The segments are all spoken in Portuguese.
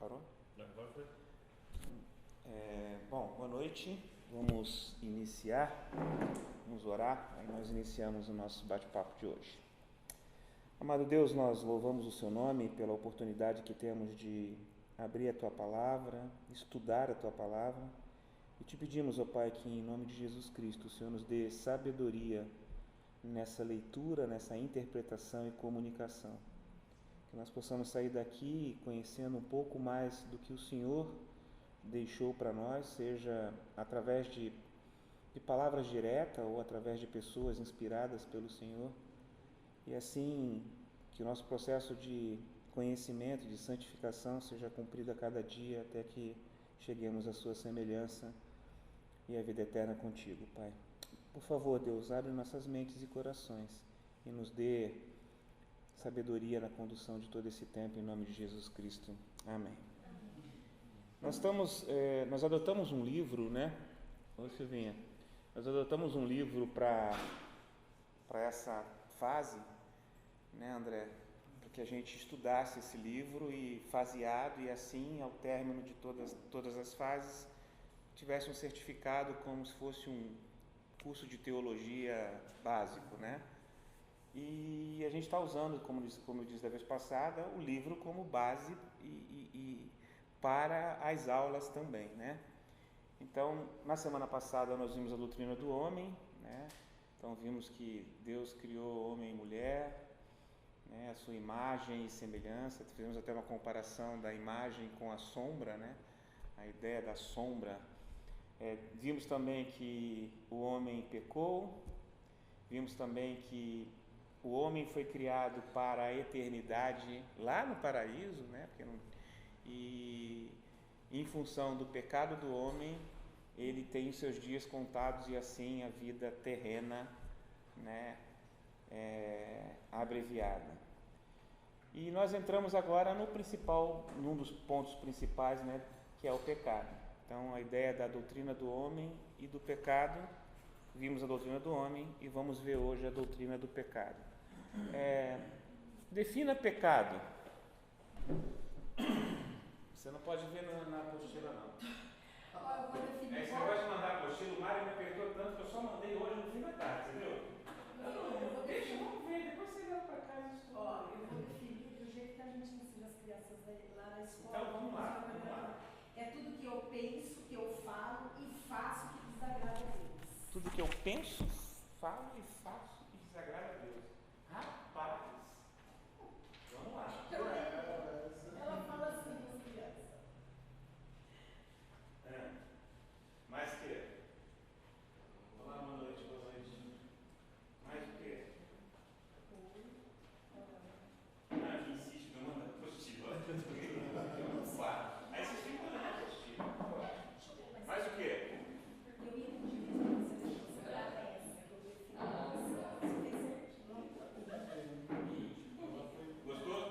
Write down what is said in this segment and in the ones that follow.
Parou? Agora foi. Bom, boa noite. Vamos iniciar, vamos orar, aí nós iniciamos o nosso bate-papo de hoje. Amado Deus, nós louvamos o Seu nome pela oportunidade que temos de abrir a Tua Palavra, estudar a Tua Palavra, e te pedimos, ó Pai, que em nome de Jesus Cristo o Senhor nos dê sabedoria nessa leitura, nessa interpretação e comunicação. Que nós possamos sair daqui conhecendo um pouco mais do que o Senhor deixou para nós, seja através de palavras diretas ou através de pessoas inspiradas pelo Senhor, e assim que o nosso processo de conhecimento, de santificação seja cumprido a cada dia até que cheguemos à sua semelhança e à vida eterna contigo, Pai. Por favor, Deus, abre nossas mentes e corações e nos dê sabedoria na condução de todo esse tempo, em nome de Jesus Cristo. Amém. Nós adotamos um livro, né? Oi, Silvinha. Nós adotamos um livro para essa fase, né, André? Para que a gente estudasse esse livro e faseado, e assim, ao término de todas as fases, tivesse um certificado como se fosse um curso de teologia básico, né? E a gente está usando, como eu disse da vez passada, o livro como base e para as aulas também, né? Então, na semana passada nós vimos a doutrina do homem, né? Então vimos que Deus criou homem e mulher, né? A sua imagem e semelhança. Fizemos até uma comparação da imagem com a sombra, né? A ideia da sombra. Vimos também que o homem pecou. Vimos também que o homem foi criado para a eternidade lá no paraíso, né? E em função do pecado do homem, ele tem os seus dias contados e assim a vida terrena, né, abreviada. E nós entramos agora num dos pontos principais, né, que é o pecado. Então, a ideia da doutrina do homem e do pecado. Vimos a doutrina do homem e vamos ver hoje a doutrina do pecado. Defina pecado. Você não pode ver na apostila, não. Esse negócio de mandar apostila, o Mário me apertou tanto que eu só mandei hoje no fim da tarde, você viu? Deixa, vamos ver, depois você leva para casa e estuda. Eu vou definir do jeito que a gente ensina as crianças lá na escola. Então vamos lá. É tudo que eu penso, que eu falo e faço que desagrada a Deus. Tudo que eu penso, falo e faço que desagrada a Deus. Rapaz, vamos lá. Ela fala assim para as crianças. Mais o quê? Olá, boa noite. Mais o quê? Que insiste em mandar apostila. Aí vocês ficam mandando apostila. Mais o quê? Porque eu ia pedir para você agradece. Gostou?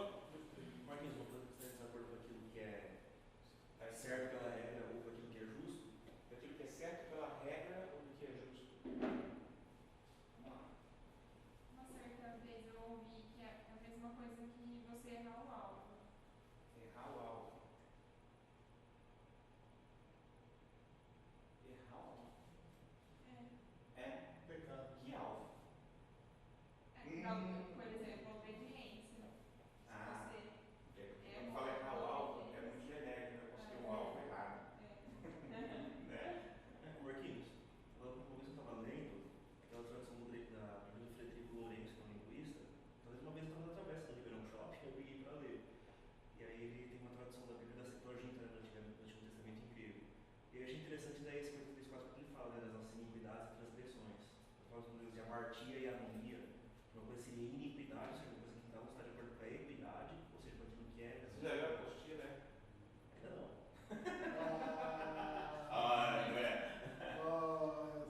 Marquinhos, voltando que você está de acordo com aquilo que é certo pela regra ou com aquilo que é justo? Aquilo que é certo pela regra ou do que é justo? Uma certa vez eu ouvi que é a mesma coisa que você errar o alvo. Errar o alvo. Errar o alvo. É pecado. Que alvo? Por exemplo, obediência. Quando fala errar o alvo, é muito genérico, né? Você tem um alvo errado. Né? Marquinhos, uma vez eu estava lendo aquela tradução da Bíblia do Frederico Lourenço, que é um linguista. Talvez uma vez eu estava na travessa do Ribeirão Shopping, eu peguei para ler. E aí ele tem uma tradução da Bíblia da Septuaginta do Antigo Testamento incrível. E eu achei interessante daí esse 43:4 que ele fala, né, das nossas iniquidades e transgressões. Ele fala de amartia e anomia. Uma coisa seria iniquidade, seria uma coisa que não está de acordo com a equidade, ou seja, com aquilo que é. Você já viu a apostila, né? Ainda não. André.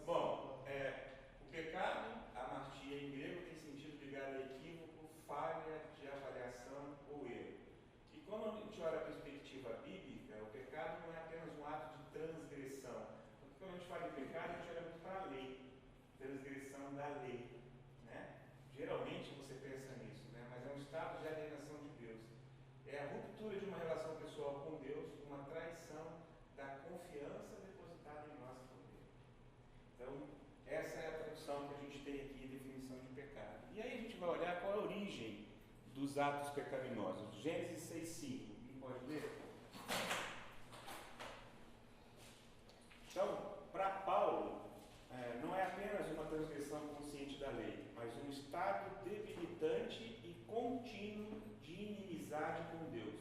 Bom, o pecado, amartia em grego, tem sentido ligado a equívoco, falha de avaliação ou erro. E quando a gente olha a perspectiva bíblica, o pecado não é apenas um ato de transgressão. dos atos pecaminosos. Gênesis 6:5. Quem pode ler? Então, para Paulo, não é apenas uma transgressão consciente da lei, mas um estado debilitante e contínuo de inimizade com Deus.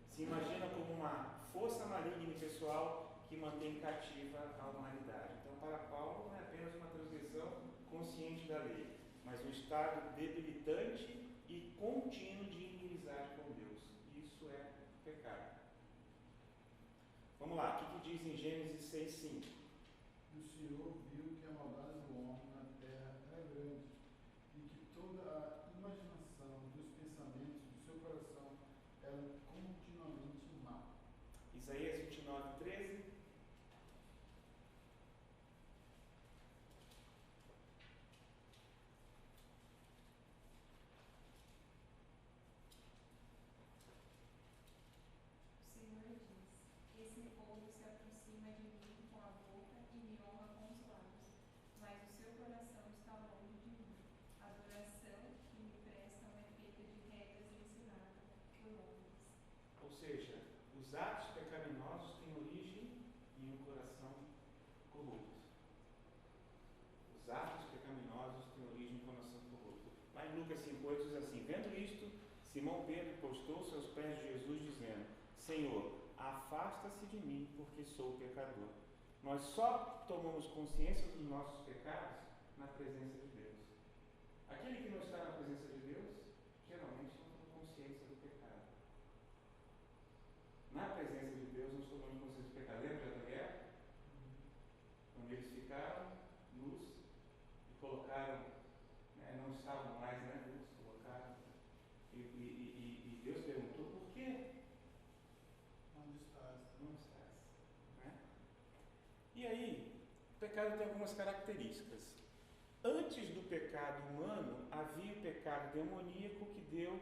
Se imagina como uma força maligna e pessoal que mantém cativa a humanidade. Então, para Paulo, não é apenas uma transgressão consciente da lei, mas um estado debilitante e contínuo de inimizade com Deus. Isso é pecado. Vamos lá, o que diz em Gênesis 6:5? E o Senhor viu que a maldade do homem na terra era grande, e que toda a imaginação dos pensamentos do seu coração era continuamente má. Isaías 29:13. O Senhor diz: esse povo se aproxima de mim com a boca e me honra com os lábios, mas o seu coração está longe de mim. A adoração que me prestam é feita de regras ensinadas por homens. Ou seja, os atos pecaminosos têm origem em um coração corrupto. Os atos pecaminosos têm origem em um coração corrupto. Lá em Lucas 5:8 diz assim: vendo isto, Simão Pedro postou-se aos pés de Jesus, dizendo: Senhor, afasta-se de mim, porque sou pecador. Nós só tomamos consciência dos nossos pecados na presença de Deus. Aquele que não está na presença de Deus, geralmente não tem consciência do pecado. Na presença de Deus, nós tomamos consciência do pecado. Lembra de Adão e Eva? Quando eles ficaram nus e colocaram, não estavam mais nus, colocaram. E Deus perguntou: por quê? Onde estás? Não estás. Né? E aí, o pecado tem algumas características. Antes do pecado humano, havia o pecado demoníaco que deu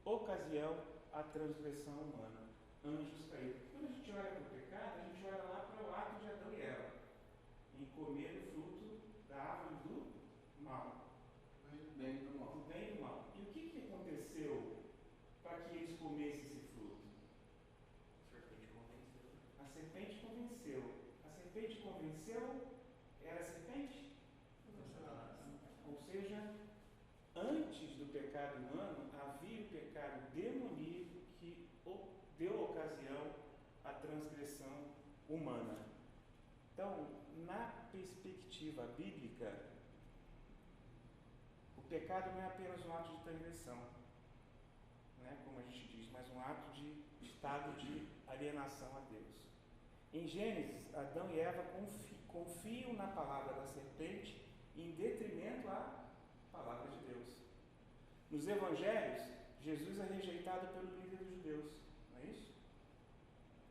ocasião à transgressão humana. Anjos caídos. Quando a gente olha para o pecado, a gente olha lá para o ato de Adão e Eva, em comer o fruto da árvore do mal. Bem do mal. Do bem e do mal. E o que aconteceu para que eles comessem esse fruto? A serpente convenceu. A serpente convenceu, era a serpente? Ou seja, antes do pecado humano, havia o pecado demoníaco que deu ocasião à transgressão humana. Então, na perspectiva bíblica, o pecado não é apenas um ato de transgressão, como a gente diz, mas um ato de estado de alienação a Deus. Em Gênesis, Adão e Eva confiam na palavra da serpente em detrimento à palavra de Deus. Nos evangelhos, Jesus é rejeitado pelo líder dos judeus, não é isso?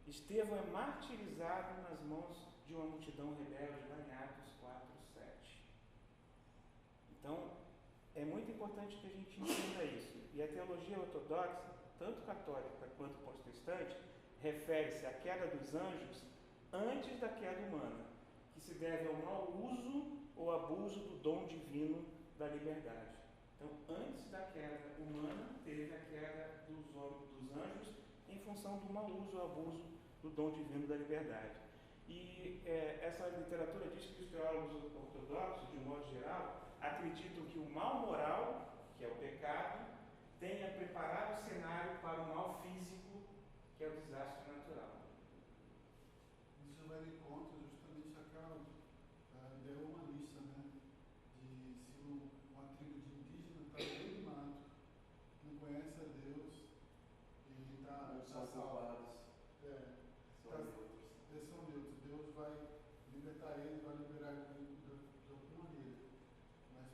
Estevão é martirizado nas mãos de uma multidão rebelde, lá em Atos 4:7. Então, é muito importante que a gente entenda isso. E a teologia ortodoxa, tanto católica quanto protestante, refere-se à queda dos anjos antes da queda humana, que se deve ao mau uso ou abuso do dom divino da liberdade. Então, antes da queda humana, teve a queda dos anjos em função do mau uso ou abuso do dom divino da liberdade. E essa literatura diz que os teólogos ortodoxos, de um modo geral, acreditam que o mal moral, que é o pecado, tenha preparado o cenário para o mal físico, que é o desastre natural. Isso vai de contra justamente aquela ideia humanista, de se uma tribo de indígena está no meio do mato, não conhece a Deus, e está salvo. Eles são neutros. Deus vai libertar ele, vai liberar ele de alguma maneira. Mas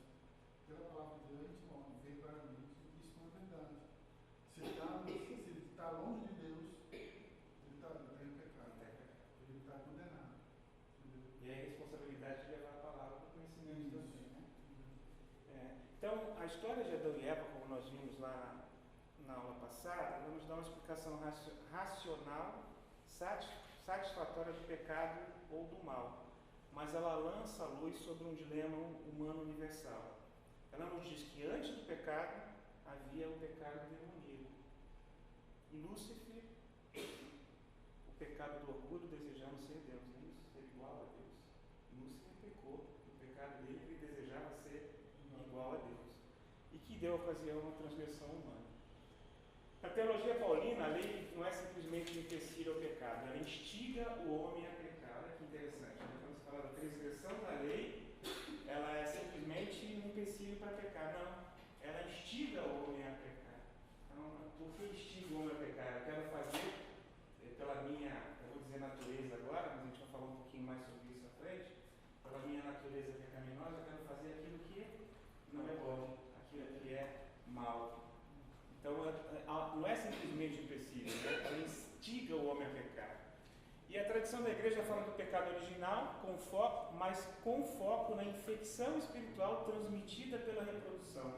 pela palavra de Deus a gente vê claramente que isso não é verdade. Se ele está longe de Deus, ele está em pecado. Ele está condenado. Entendeu? E é a responsabilidade de levar a palavra para o conhecimento também. Então, a história de Adão e Eva, como nós vimos lá na aula passada, ela nos dá uma explicação racional, satisfatória do pecado ou do mal, mas ela lança a luz sobre um dilema humano universal. Ela nos diz que antes do pecado havia o pecado demoníaco. E Lúcifer, o pecado do orgulho, desejando ser Deus, não é isso? Ser igual a Deus. Lúcifer pecou, o pecado dele, ele desejava ser igual a Deus. E que deu ocasião a uma transgressão humana. Na teologia paulina, a lei não é simplesmente um empecilho ao pecado, ela instiga o homem a pecar. Olha que interessante, né? Quando se fala da transgressão da lei, ela é simplesmente um empecilho para pecar. Não, ela instiga o homem a pecar. Então, por que instiga o homem a pecar? Eu quero fazer, pela minha, eu vou dizer natureza agora, mas a gente vai falar um pouquinho mais sobre isso à frente, pela minha natureza pecaminosa, eu quero fazer aquilo que não é bom, aquilo que é mal. Então, não é simplesmente empecilho, né? Ela instiga o homem a pecar. E a tradição da igreja fala do pecado original, mas com foco na infecção espiritual transmitida pela reprodução.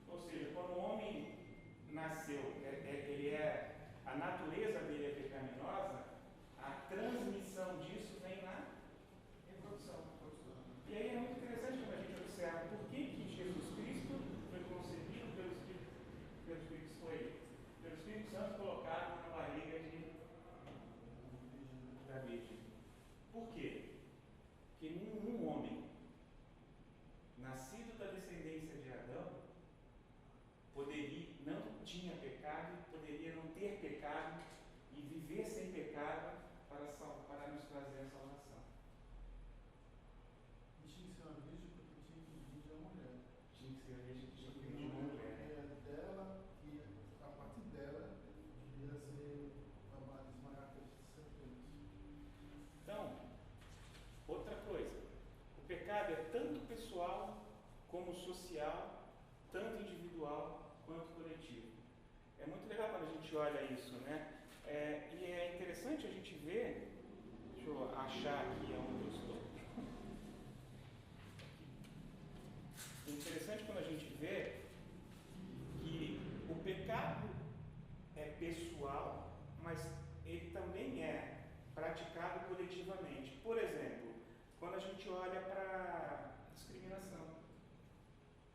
Ou seja, quando o homem nasceu, a natureza dele é pecaminosa, a transmissão disso vem na reprodução. E aí é muito interessante quando a gente observa por que Jesus Cristo foi concebido pelo Espírito Santo colocado na barriga da Virgem. Por quê? Porque nenhum homem nascido da descendência de Adão não tinha pecado, poderia não ter pecado e viver sem pecado para nos trazer a salvação. E tinha que ser uma virgem porque tinha que vir de uma mulher. Tinha que ser a virgem que tinha que Porque vir de uma mulher. dela, que a partir dela devia ser esmagar a serpente. Então, outra coisa, o pecado é tanto pessoal como social, tanto individual quanto coletivo. É muito legal quando a gente olha isso, né? E é interessante a gente ver, deixa eu achar aqui onde eu estou. É interessante quando a gente vê que o pecado é pessoal, mas ele também é praticado coletivamente. Por exemplo, quando a gente olha para a discriminação.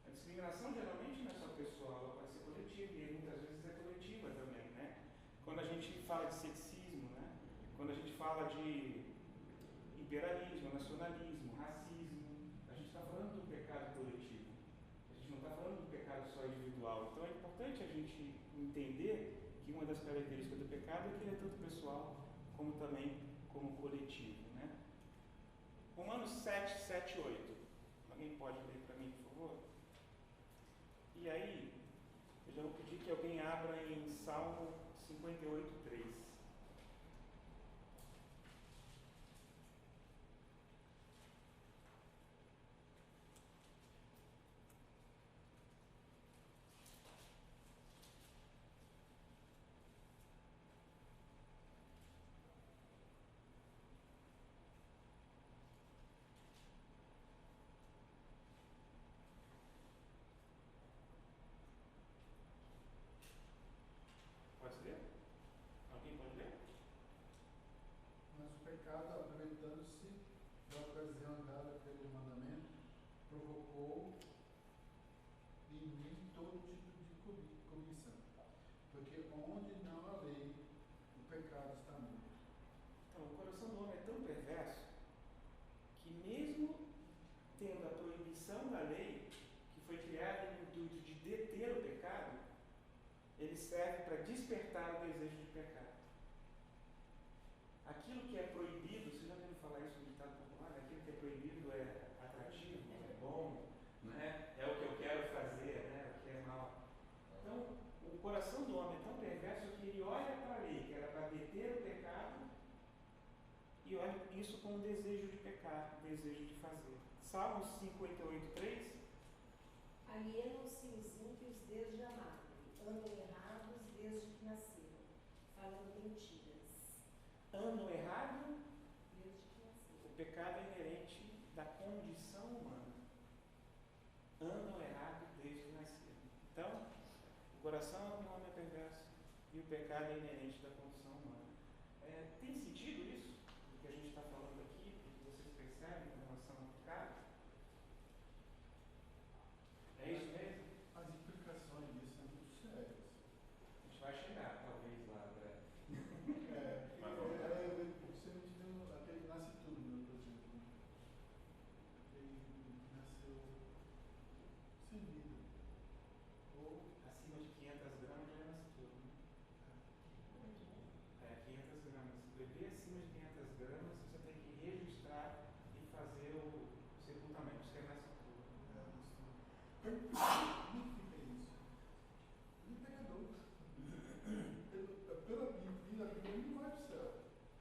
A discriminação geralmente não é só pessoal, ela pode ser coletiva e muitas vezes é coletiva também, né? Quando a gente fala de sexismo, né? Quando a gente fala de imperialismo, nacionalismo, racismo, a gente está falando do pecado coletivo. A gente não está falando do pecado só individual. Então é importante a gente entender que uma das características do pecado é que ele é tanto pessoal como também como coletivo, né? Romanos 7, 7, 8. Alguém pode ler para mim, por favor? E aí, eu já vou pedir que alguém abra em Salmo 58, 3. Pode ler? Alguém pode ler? Mas o pecado, aproveitando-se da ocasião dada pelo mandamento, provocou em mim todo tipo de cobiça. Porque onde não há lei, o pecado está morto. Então, o coração do homem é tão perverso que mesmo tendo a proibição da lei, que foi criada no intuito de deter o pecado, ele serve para despertar o desejo de pecado. Aquilo que é proibido, vocês já ouviram falar isso no ditado popular? Aquilo que é proibido é atrativo, é bom, né? É o que eu quero fazer, né? O que é mal. Então, o coração do homem é tão perverso que ele olha para a lei, que era para deter o pecado, e olha isso com o desejo de pecar, o desejo de fazer. Salmos 58, 3. Alienam-se os ímpios desde a madre, andam errados desde que nasceram, falando mentiras. Andam errado, Desde que nasceram. o pecado é inerente da condição humana. Andam errado desde que nasceram. Então, o coração do homem é perverso e o pecado é inerente da condição humana. Tem sentido isso? O que a gente está falando aqui, o que vocês percebem em relação ao pecado? É isso mesmo? As implicações disso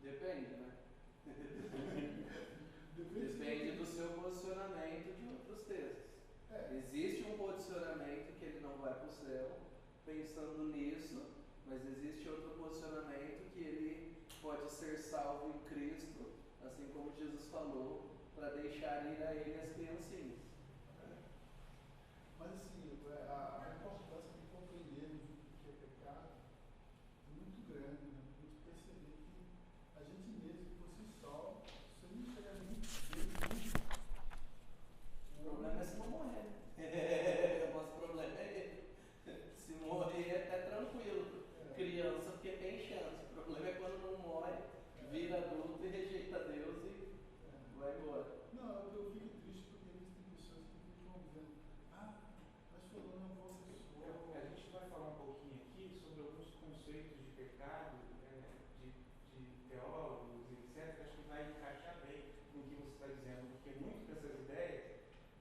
Depende, né? Depende do seu posicionamento de outros textos. Existe um posicionamento que ele não vai para o céu pensando nisso, mas existe outro posicionamento que ele pode ser salvo em Cristo, assim como Jesus falou, para deixar ir a ele as criancinhas. Mas assim, a importância de compreendermos o que é pecado é muito grande, né? A gente perceber que a gente mesmo, por si só, você não chega nem O problema é se não morrer, né? O nosso problema é ele. Se morrer é até tranquilo. Criança, porque tem chance. O problema é quando não morre, vira adulto e rejeita Deus e vai embora. Não, eu fico triste porque existem pessoas que ficam dizendo, mas fulano é um professor. A gente vai falar um pouquinho aqui sobre alguns conceitos de pecado, de teólogos, etc., acho que vai encaixar bem no que você está dizendo, porque muitas dessas ideias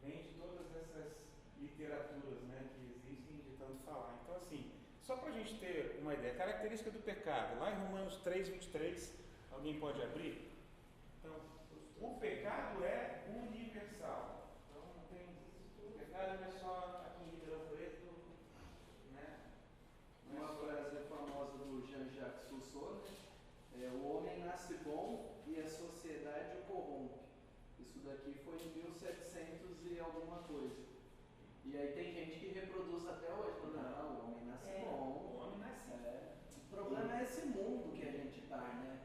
vêm de todas essas literaturas, né, que existem de tanto falar. Então, assim, só para a gente ter uma ideia, característica do pecado, lá em Romanos 3:23, alguém pode abrir? Então, o pecado é universal. Então, não tem, o pecado não é só aqui em Ribeirão Preto, né? Uma frase famosa do Jean-Jacques Rousseau, né? O homem nasce bom e a sociedade o corrompe. Isso daqui foi em 1700 e alguma coisa. E aí tem gente que reproduz até hoje. Não, o homem nasce bom. O homem nasce. O problema é esse mundo que a gente tá, né?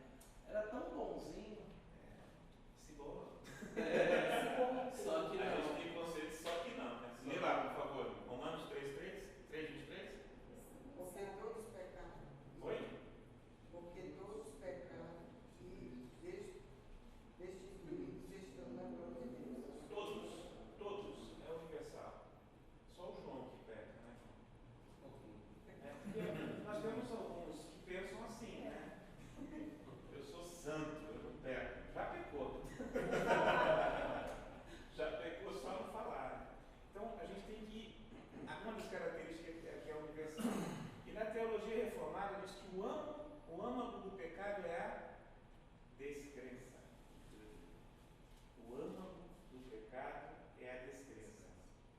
Era tão bonzinho. Se boa. Só que A gente não. tem conceito só que não, né? Lê lá, por favor. Romanos 3:23? Porque todos pecaram. Oi? Porque todos pecaram e destituídos estão na glória de Deus. Todos. É universal. Só o João que peca, né? Porque nós temos alguns que pensam assim, né? Eu sou santo, eu não peco. Já pecou. Já pecou só não falar. Então, a gente tem que... Uma das características que é universal. E na teologia reformada diz que o âmago do pecado é a descrença. O âmago do pecado é a descrença.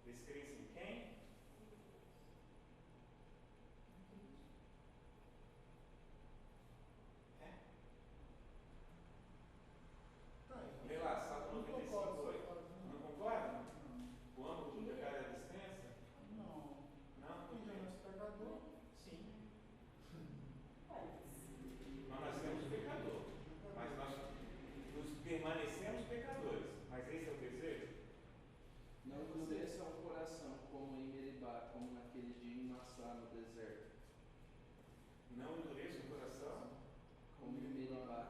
Descrença em quem? Lê lá, Salmo 95:8. Não concorda? O âmago do pecado é a descrença? Não. Não? Por Quem quê? é esse pecador? Sim. Nós nascemos pecador, mas nós nos permanecemos pecadores. Mas esse é o desejo? Não endureça o coração como em Meribá, como naquele dia em Massá no deserto. Não endureça o coração. Como em Meribá.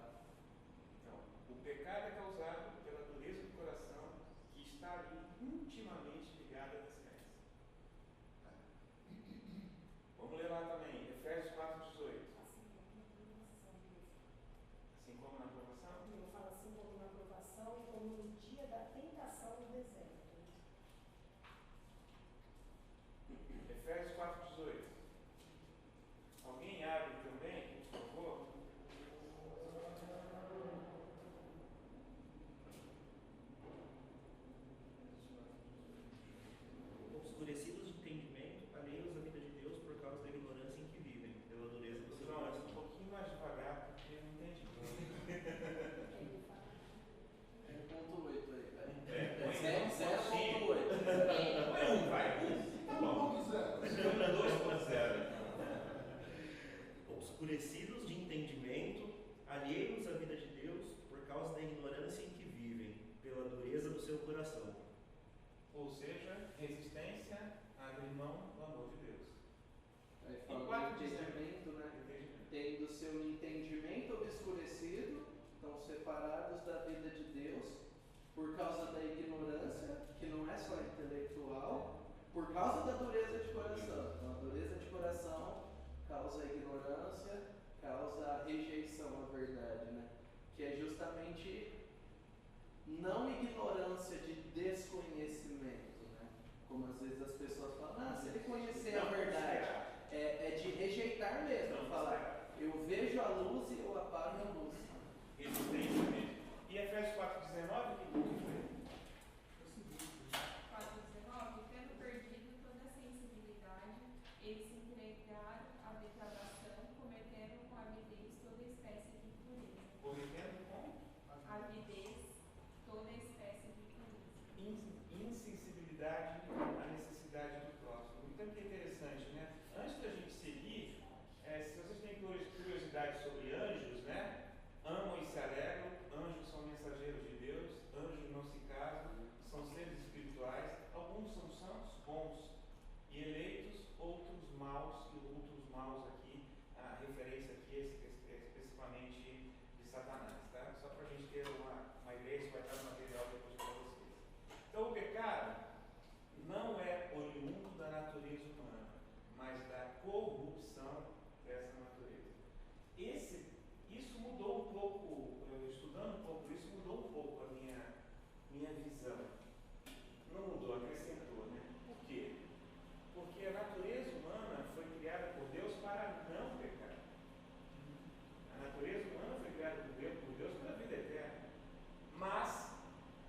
Então, o pecado é causado pela dureza do coração que está ali intimamente ligada à descrença. Vamos ler lá também, Efésios 4:18. Assim como na aprovação? Eu falo assim como na aprovação, como no dia da tentação no deserto. Efésios 4:18. Alguém abre também, por favor? Obscurecidos de entendimento, alheios à vida de Deus por causa da ignorância em que vivem, pela dureza do seu João, um coração. pouquinho mais devagar, porque eu não entendi. 1.8 aí, velho. Põe 0.8. Põe vai. Tá bom. 2.0. Obscurecidos de entendimento, alheios à vida de Deus por causa da ignorância em que vivem, pela dureza do seu coração. Ou seja, resistência a abrir mão do amor de Deus. Aí Em fala quatro do entendimento, né? Entendimento. Tendo seu entendimento obscurecido, estão separados da vida de Deus, por causa da ignorância, que não é só intelectual, por causa da dureza de coração. Então, a dureza de coração causa a ignorância, causa a rejeição à verdade, né? Que é justamente não ignorância de desconhecimento, né? Como às vezes as pessoas falam, se ele conhecer a verdade, é de rejeitar mesmo, falar, eu vejo a luz e eu apago a luz. bons e eleitos outros maus, e outros maus aqui, a referência aqui é especificamente de Satanás, tá? Só para a gente ter uma ideia, isso vai estar no material depois para vocês. Então o pecado não é oriundo da natureza humana, mas da corrupção dessa natureza. Isso mudou um pouco, estudando um pouco isso, mudou um pouco a minha visão. Não mudou, acrescentou, né? Por quê? Porque a natureza humana foi criada por Deus para não pecar. A natureza humana foi criada por Deus para a vida eterna. Mas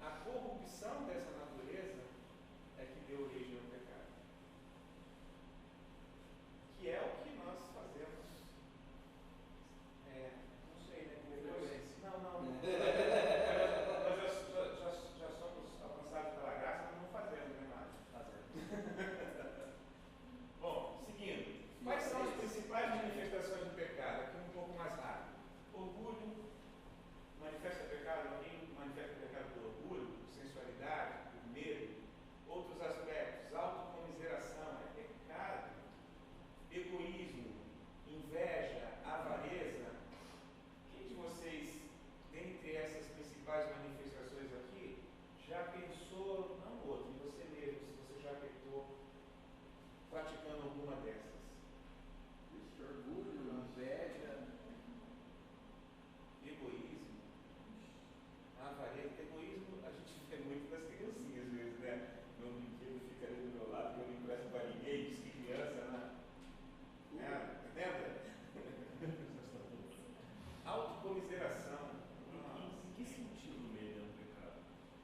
a corrupção dessa natureza é que deu origem ao pecado. Que é o que nós fazemos. Não sei, né? Depois, não. Nós já somos alcançados pela graça, mas não fazemos, né, Mário? Bom, seguindo. Quais são as principais manifestações do pecado? Aqui um pouco mais rápido. Orgulho manifesta pecado, alguém manifesta pecado por orgulho, por sensualidade, por medo. Outros aspectos, autocomiseração, é pecado. Egoísmo, inveja, avareza. Quem de vocês, dentre essas principais manifestações aqui, já pensou, não no outro, em você mesmo, se você já pecou praticando alguma dessas? Orgulho, inveja. Egoísmo, avareza. Egoísmo a gente vê muito das criancinhas às vezes, né? Meu brinquedo fica ali do meu lado, que eu não empresto para ninguém, diz que criança, né? Lembra? Autocomiseração. Em que sentido o medo é um pecado?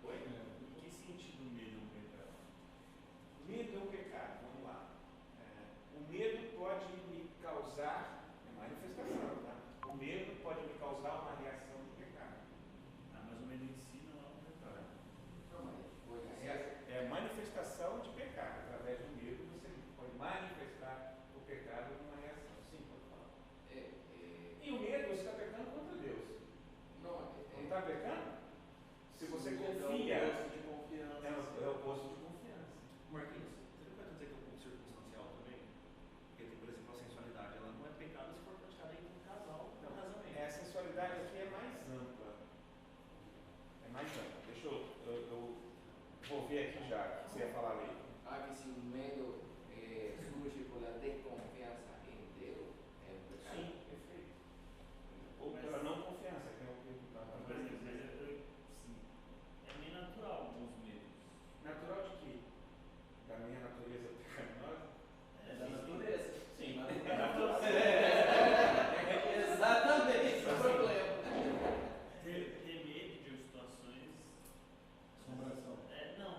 Oi? Em que sentido o medo é um pecado? Medo é um pecado, vamos lá. O medo pode me causar, é manifestação, tá? O medo pode me causar uma reação de pecado. Mas o medo em si não é um pecado. É manifestação de pecado. Através do medo você pode manifestar o pecado numa reação. Sim, pode falar. E o medo, você está pecando contra Deus. Não está pecando? Se você confia, É o posto de confiança. é o posto de confiança. Marquinhos, você não pode dizer que é um ponto circunstancial também? Porque tem, por exemplo, a sensualidade, ela não é pecado se for praticada entre um casal com casamento. A sensualidade aqui é mais ampla. Deixa eu vou ver aqui já, o que você ia falar ali. Que se o medo surge por la desconfiança em Deus, é um pecado. Sim, perfeito. Ou pela não confiança, que é o que está Por falando. exemplo, sim, é meio natural alguns medos. Natural de quê? Da minha natureza pecaminosa? Da natureza. Sim, É natural. Exatamente, esse é o problema. Ter medo de situações. Assombração. Não.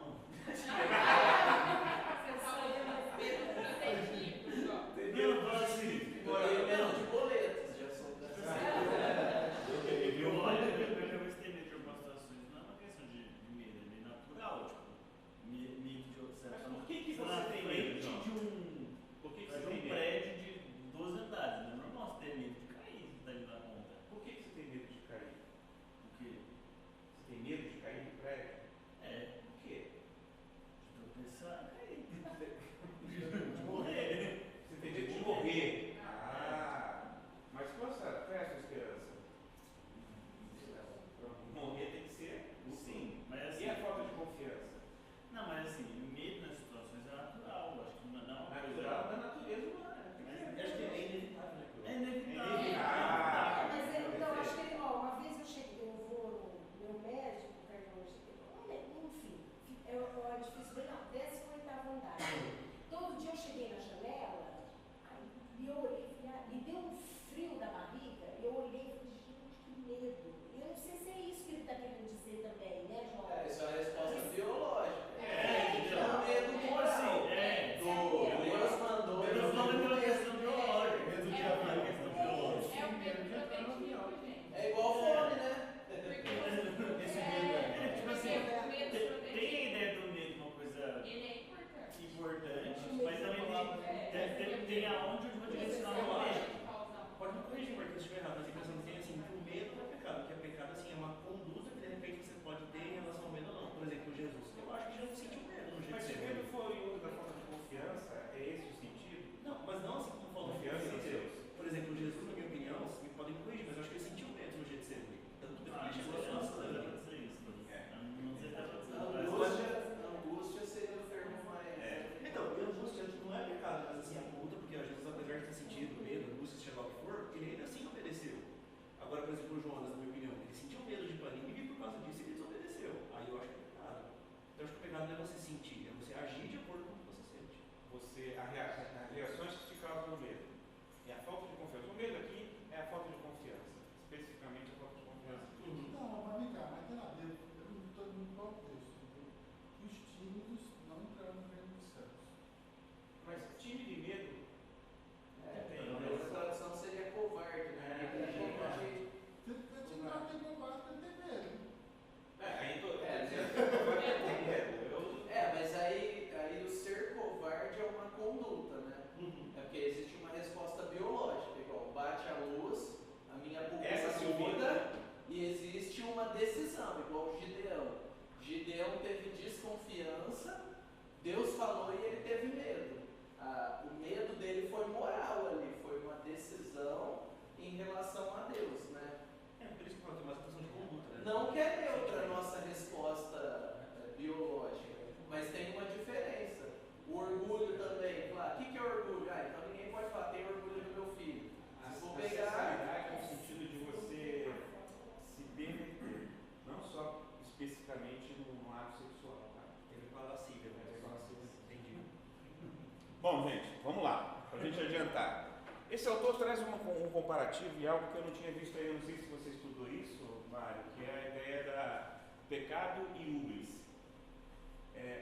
Bom, gente, vamos lá, para a gente adiantar. Esse autor traz um comparativo e algo que eu não tinha visto aí, eu não sei se você estudou isso, Mário, que é a ideia da pecado e ubris.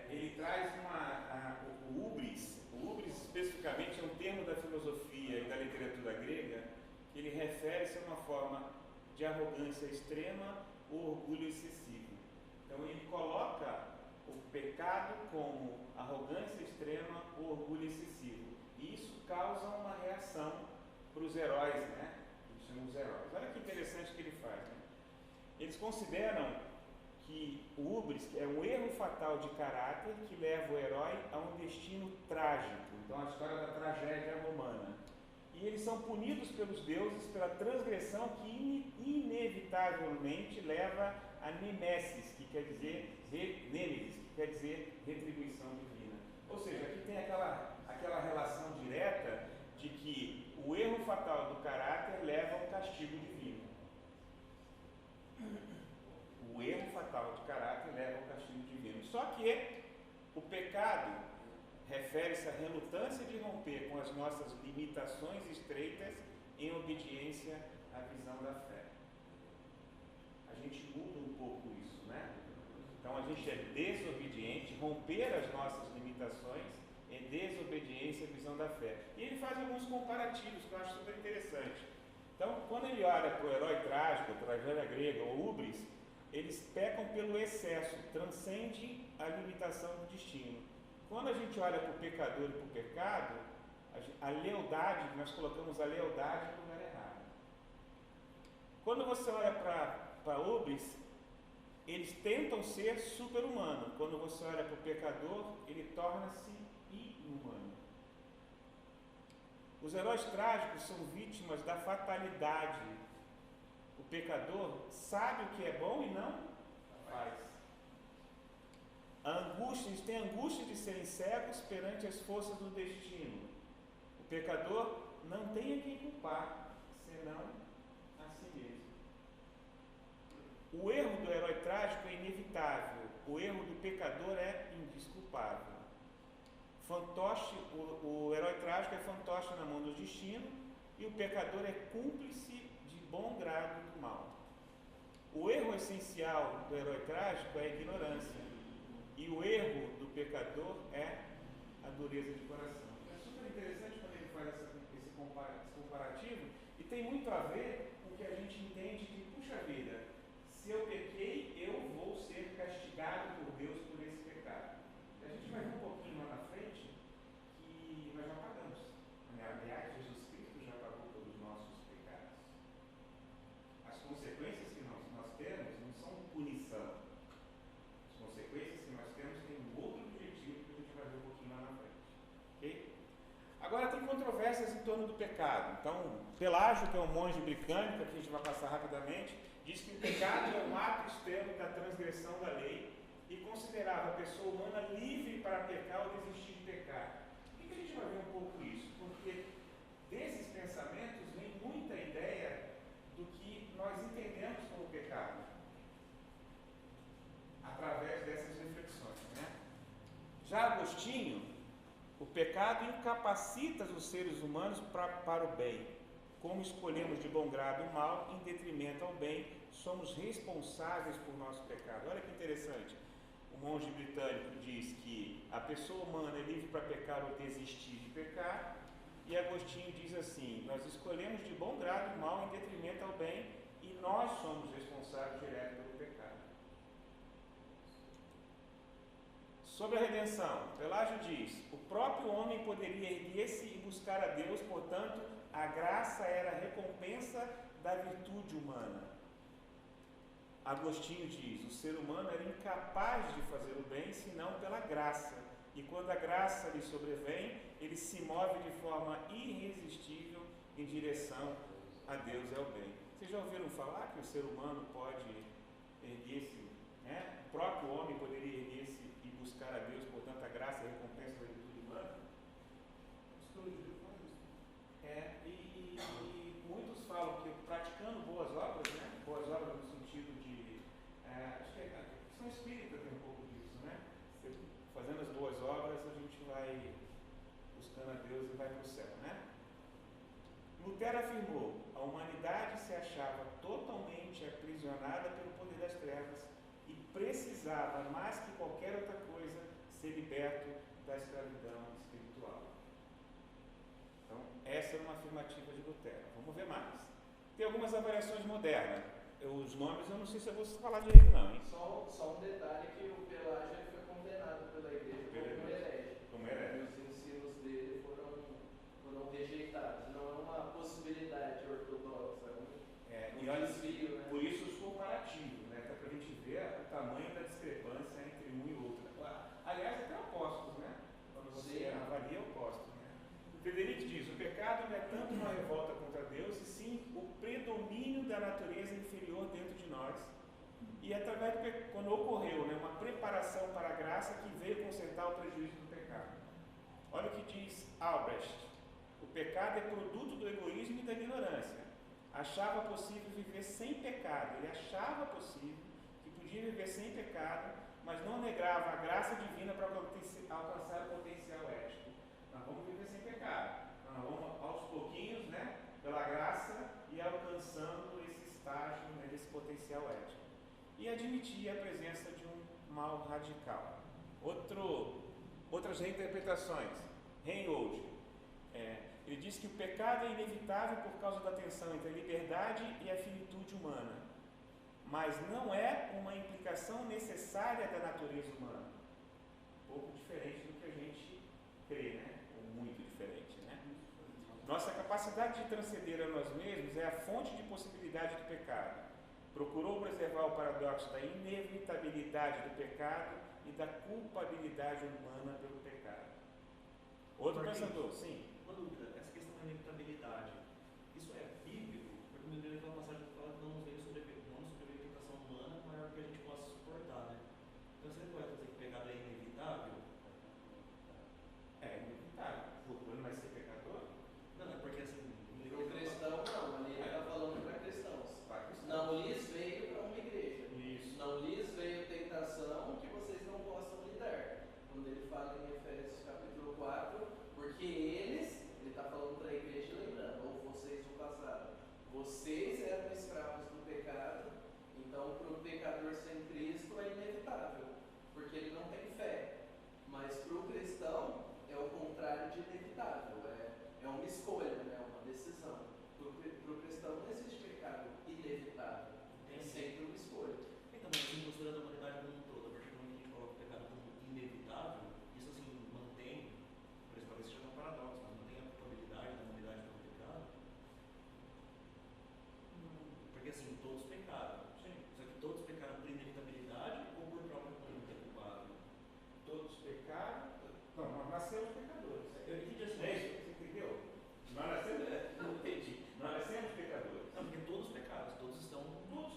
Ele traz o ubris especificamente é um termo da filosofia e da literatura grega, que ele refere-se a uma forma de arrogância extrema ou orgulho excessivo. Então ele coloca o pecado como arrogância extrema ou orgulho excessivo. E isso causa uma reação para os heróis, né? Eles chamam os heróis. Olha que interessante que ele faz, né? Eles consideram que o ubris é um erro fatal de caráter que leva o herói a um destino trágico. Então, a história da tragédia romana. E eles são punidos pelos deuses pela transgressão que inevitavelmente leva a nemesis, que quer dizer nêmesis, que quer dizer retribuição divina. Ou seja, aqui tem aquela relação direta de que o erro fatal do caráter leva a um castigo divino. O erro fatal de caráter leva ao castigo divino. Só que o pecado refere-se à relutância de romper com as nossas limitações estreitas em obediência à visão da fé. A gente muda um pouco isso, né? Então a gente é desobediente, romper as nossas limitações é desobediência à visão da fé. E ele faz alguns comparativos que eu acho super interessante. Então, quando ele olha para o herói trágico, a tragédia grega, ou ubris, eles pecam pelo excesso, transcende a limitação do destino. Quando a gente olha para o pecador e para o pecado, a lealdade, nós colocamos a lealdade no lugar errado. Quando você olha para ubris, eles tentam ser super-humano. Quando você olha para o pecador, ele torna-se inumano. Os heróis trágicos são vítimas da fatalidade. O pecador sabe o que é bom e não faz. Eles têm angústia de serem cegos perante as forças do destino. O pecador não tem a quem culpar, senão a si mesmo. O erro do herói trágico é inevitável. O erro do pecador é indesculpável. O herói trágico é fantoche na mão do destino e o pecador é cúmplice de bom grado do mal. O erro essencial do herói trágico é a ignorância e o erro do pecador é a dureza de coração. É super interessante quando ele faz esse comparativo e tem muito a ver com o que a gente entende de, puxa vida, se eu pequei, eu vou ser castigado por Deus por esse pecado. A gente vai ver um pouquinho lá na frente que nós já pagamos. Aliás, Jesus Cristo já pagou pelos nossos pecados. As consequências que nós temos não são punição. As consequências que nós temos têm um outro objetivo que a gente vai ver um pouquinho lá na frente. Ok? Agora tem controvérsias em torno do pecado. Então, Pelágio, que é um monge britânico, aqui a gente vai passar rapidamente, diz que o pecado é um ato externo da transgressão da lei e considerava a pessoa humana livre para pecar ou desistir de pecar. Por que a gente vai ver um pouco isso? Porque desses pensamentos vem muita ideia do que nós entendemos como pecado, através dessas reflexões, né? Já Agostinho, o pecado incapacita os seres humanos para o bem. Como escolhemos de bom grado o mal em detrimento ao bem, somos responsáveis por nosso pecado. Olha que interessante. O monge britânico diz que a pessoa humana é livre para pecar ou desistir de pecar, e Agostinho diz assim: nós escolhemos de bom grado o mal em detrimento ao bem e nós somos responsáveis direto pelo pecado. Sobre a redenção, Pelágio diz: o próprio homem poderia erguer-se e buscar a Deus, portanto, a graça era a recompensa da virtude humana. Agostinho diz: o ser humano era incapaz de fazer o bem senão pela graça, e quando a graça lhe sobrevém, ele se move de forma irresistível em direção a Deus e ao bem. Vocês já ouviram falar que o ser humano pode erguer-se, né? O próprio homem poderia erguer-se e buscar a Deus, portanto, a graça e a recompensa da virtude humana? Psicologia fala isso. E muitos falam que praticando boas obras, né? Boas obras no sentido de, acho que a questão espírita tem um pouco disso, né? Fazendo as boas obras, a gente vai buscando a Deus e vai para o céu, né? Lutero afirmou: a humanidade se achava totalmente aprisionada pelo poder das trevas e precisava, mais que qualquer outra coisa, ser liberto da escravidão espiritual. Então, essa é uma afirmativa de Lutero. Vamos ver mais. Tem algumas avaliações modernas. Os nomes eu não sei se eu vou falar direito não, hein? Só um detalhe que o Pelágio ele foi condenado pela igreja como herege. Como herege. E os ensinos dele foram rejeitados. Não é uma possibilidade ortodoxa, é um desvio, né? Por isso os comparativos, né? Até para a gente ver o tamanho da discrepância entre um e outro. Aliás, até opostos, né? Quando você avalia opostos, né? Frederic diz: o pecado não é tanto uma revolta contra Deus, e sim o predomínio da natureza inferior dentro de nós. E através do quando ocorreu, né, uma preparação para a graça que veio consertar o prejuízo do pecado. Olha o que diz Albrecht: o pecado é produto do egoísmo e da ignorância. Achava possível viver sem pecado. Ele achava possível que podia viver sem pecado, mas não negava a graça divina para alcançar o potencial ético. Nós vamos viver sem pecado. Nós vamos aos pouquinhos, né, pela graça, e alcançando esse estágio, né, desse potencial ético. E admitia a presença de um mal radical. Outras reinterpretações. Reinhold, ele diz que o pecado é inevitável por causa da tensão entre a liberdade e a finitude humana, mas não é uma implicação necessária da natureza humana. Um pouco diferente do que a gente crê, né? Ou muito diferente, né? Nossa capacidade de transcender a nós mesmos é a fonte de possibilidade do pecado. Procurou preservar o paradoxo da inevitabilidade do pecado e da culpabilidade humana pelo pecado. Outro pensador, sim. Uma dúvida, essa questão da inevitabilidade, isso é bíblico? Porque me lembrei daquela passagem que fala que não nos veio sobre a tentação humana maior que a gente possa suportar, né? Então você pode dizer que o pecado é inevitável? É inevitável. O humano vai ser pecador? Não, é porque assim... Para o cristão, não. Ali ele está falando para cristãos. Não lhes veio para uma igreja. Isso. Não lhes veio tentação que vocês não possam lidar. Quando ele fala em Efésios capítulo 4, porque eles, ele está falando para a igreja, lembrando, ou vocês no passado, vocês eram escravos do pecado, então para o pecador sem Cristo é inevitável, porque ele não tem fé. Mas para o cristão é o contrário de inevitável, é uma escolha, né? Uma decisão. Para o cristão não existe pecado inevitável, é sempre uma escolha. Então, mas assim, considerando a humanidade como um todo, a partir do momento que a gente coloca o pecado como inevitável, isso assim mantém, por isso talvez seja um paradoxo, mas mantém a culpabilidade da humanidade pelo pecado? Porque assim, todos pecaram. Sim. Só que todos pecaram por inevitabilidade ou por próprio conta culpável? Todos pecaram. Não, nós nascemos pecadores. Eu entendi assim. É isso, você entendeu? Nós nascemos. Não entendi. Nós nascemos pecadores. Não, porque todos pecados, todos estão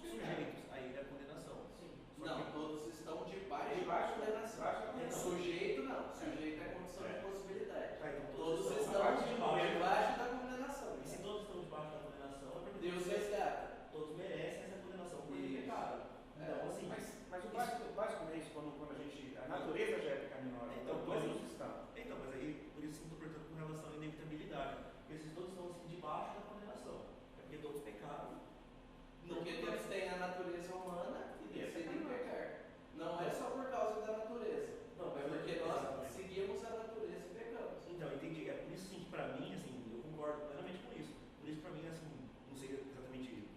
sujeitos à ira e à condenação. Sim. Não, todos estão debaixo da condenação. Sujeito não. Sujeito é condição de possibilidade. Tá, então Todos estão debaixo da condenação. E se todos estão debaixo da condenação, é porque Deus resgata. todos merecem essa condenação por Isso. pecado. Então, assim, Mas o básico é isso, quando a gente. A natureza já é pecaminosa, então todos estão. Então, mas aí, por isso que eu estou perguntando com relação à inevitabilidade. Porque esses todos estão assim debaixo da condenação. É porque todos pecaram. Porque Deus tem a natureza humana e decidem pecar. Não é só por causa da natureza. Não, É porque nós seguimos a natureza e pecamos. Então, entendi. É por isso assim, que pra mim, assim, eu concordo plenamente com isso. Por isso, pra mim, assim, não sei exatamente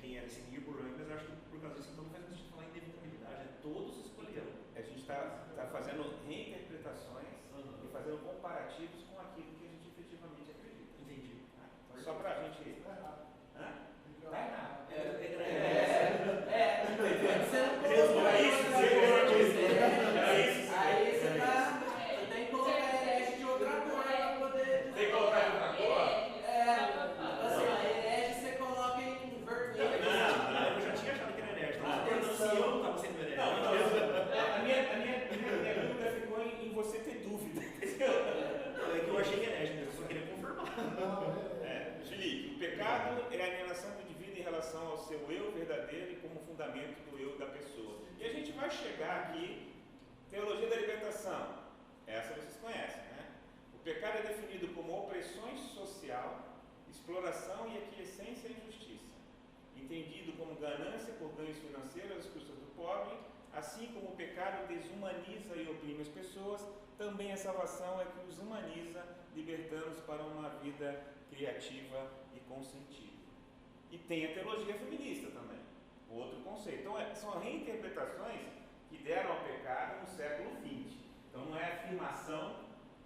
quem era esse Niebuhr, mas acho que por causa disso, então não faz sentido falar inevitabilidade. É todos escolheram. A gente está fazendo reinterpretações e fazendo comparativos com aquilo que a gente efetivamente acredita. Entendi. Então, só para a gente. Está errado. Hã? Então, Está errado. Aí você tem que colocar herege de outra cor para poder. Tem que colocar outra cor? Assim, a herege você coloca em vermelho. Eu já tinha achado que era herege. Se eu não estava sendo herege. A minha dúvida ficou em você ter dúvida. É que eu achei que era herege mesmo, eu só queria confirmar. Felipe, o pecado é a alienação do indivíduo em relação ao seu eu verdadeiro e como fundamento do eu da pessoa. E a gente vai chegar aqui, teologia da libertação. Essa vocês conhecem, né? O pecado é definido como opressão social, exploração e aquiescência à injustiça, entendido como ganância por ganhos financeiros às custas do pobre. Assim como o pecado desumaniza e oprime as pessoas, também a salvação é que os humaniza, libertando-os para uma vida criativa e com sentido. E tem a teologia feminista também, outro conceito. Então, são reinterpretações que deram ao pecado no século XX. Então, não é afirmação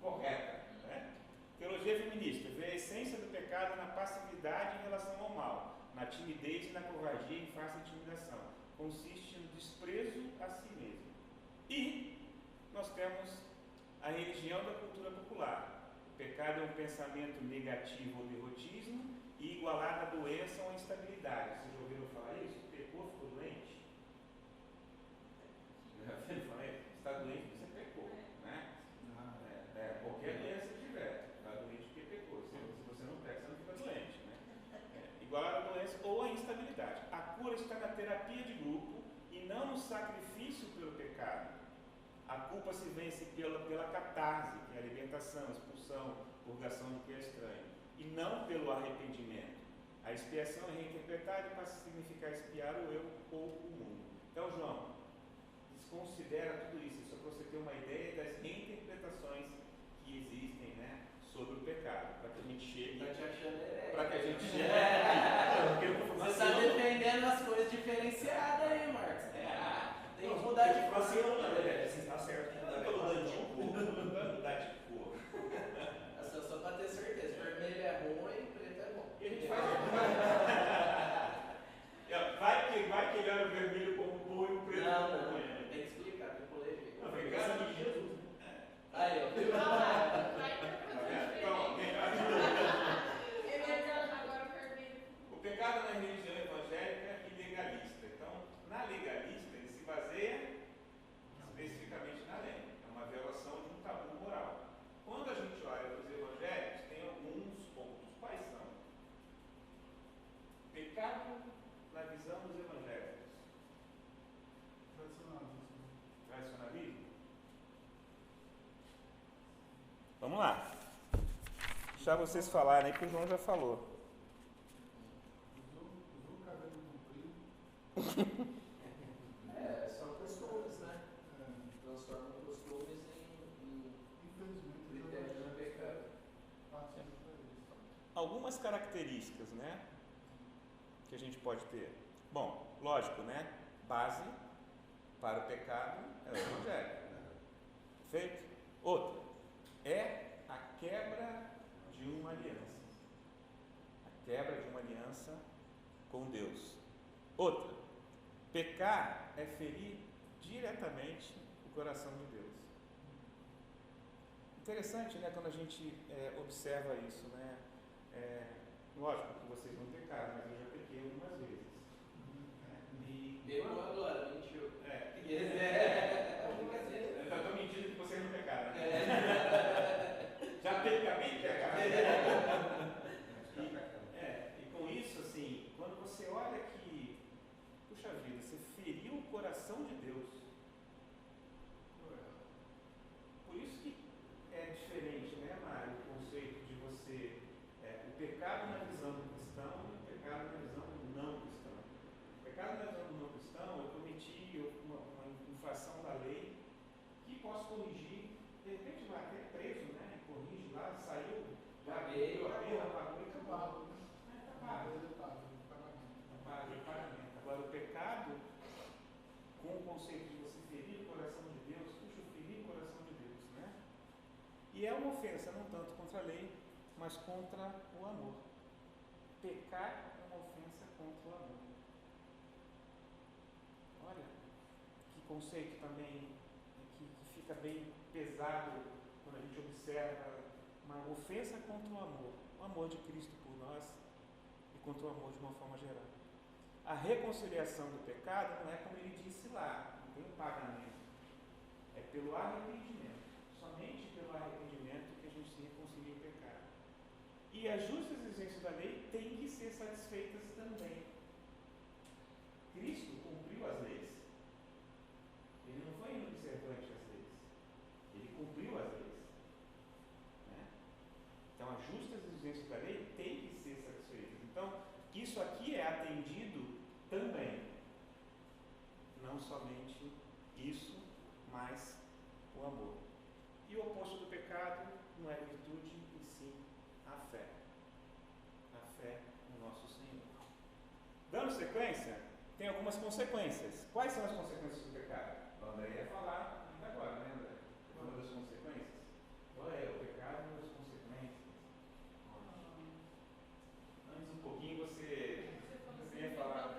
correta. Né? Teologia feminista vê a essência do pecado na passividade em relação ao mal, na timidez e na covardia em face à intimidação. Consiste no desprezo a si mesmo. E nós temos a religião da cultura popular. O pecado é um pensamento negativo ou derrotismo e igualado à doença ou à instabilidade. Vocês já ouviram falar isso? Pecou, ficou doente? Já ouviram falar isso? Está doente, você pecou. Né? Qualquer doença que tiver, está doente porque pecou. Se você não peca, você não fica doente. Né? Igualado à doença ou à instabilidade. A cura está na terapia de grupo e não no sacrifício pelo pecado. A culpa se vence pela catarse, que é a libertação, a expulsão, purgação do que é estranho, e não pelo arrependimento. A expiação é reinterpretada e passa a significar expiar o eu ou o mundo. Então, João, desconsidera tudo isso, só para você ter uma ideia das reinterpretações que existem, né, sobre o pecado, para que a gente chegue. Tá te achando herege. Para que a gente chegue. Você está defendendo as coisas diferenciadas aí, Marcos. Tem que mudar de Assim, cor. você está certo. Não é pelo dano de cor. Mudar de cor. Só para ter certeza. Vermelho é ruim, preto é bom. E a gente faz. vai que ele olha o vermelho como bom e o preto como Não, ruim. tem que explicar, tem que polemar. Não, vem cá, de Jesus. Aí, ó. O pecado na religião evangélica e legalista. Então, na legalista, ele se baseia especificamente na lei. É uma violação de um tabu moral. Quando a gente olha para os evangélicos, tem alguns pontos. Quais são? Pecado na visão dos evangélicos. Tradicionalismo? Vamos lá. Deixar vocês falarem aí, que o João já falou. Usou o cabelo comprido. São costumes, né? Transformam costumes em Infelizmente, critérios de pecado. partindo para isso. Algumas características, né, que a gente pode ter. Bom, lógico, né, base para o pecado é o evangelho. Perfeito? Outra, é a quebra de uma aliança. A quebra de uma aliança com Deus. Outra, pecar é ferir diretamente o coração de Deus. Interessante, né, quando a gente observa isso, né? Lógico que vocês não pecaram, mas eu já pequei algumas vezes. Pegou agora, mentiu. Eu estou mentindo que vocês não pecaram, né? Já acabei de pecar. E com isso, assim, quando você olha que, puxa vida, você feriu o coração de Deus. Por isso que é diferente, né, Mário, o conceito de você, o pecado na visão do cristão e o pecado na visão do não cristão. O pecado na visão do não cristão, eu cometi uma infração da lei que posso corrigir, de repente vai até preso, né, corrige lá, saiu, já Paguei, pagou e acabou. Pagamento. Agora, o pecado, com o conceito de você ferir o coração de Deus, puxa, eu feri o coração de Deus, né? E é uma ofensa, não tanto contra a lei, mas contra o amor. Pecar é uma ofensa contra o amor. Olha, que conceito também, que fica bem pesado quando a gente observa uma ofensa contra o amor de Cristo por nós e contra o amor de uma forma geral. A reconciliação do pecado não é como ele disse lá, não tem um pagamento. É pelo arrependimento. Somente pelo arrependimento que a gente se reconcilia o pecado. E as justas exigências da lei têm que ser satisfeitas também. Cristo cumpriu as leis. Ele não foi inobservante às leis. Ele cumpriu as leis. Né? não somente isso, mas o amor. E o oposto do pecado não é virtude, e sim a fé. A fé no nosso Senhor. Dando sequência, tem algumas consequências. Quais são as consequências do pecado? O André ia falar ainda agora, né, André? Uma das consequências. Qual é o pecado e as consequências? Antes um pouquinho você ia falar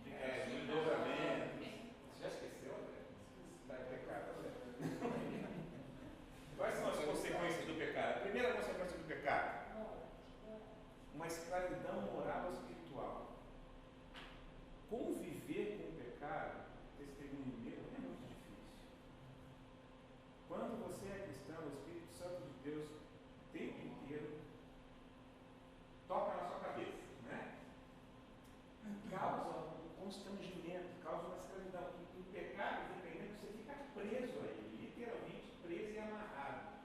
de desdobramento. Você já esqueceu, André? Está em pecado, André. Quais são as consequências do pecado? A primeira consequência do pecado: uma escravidão moral e espiritual. Conviver com o pecado, testemunho meu, é muito difícil. Quando você é cristão, o Espírito Santo de Deus o tempo inteiro toca na sua cabeça, né? Causa um constrangimento, causa uma escravidão. E o pecado, dependendo, você fica preso a ele, literalmente preso e amarrado.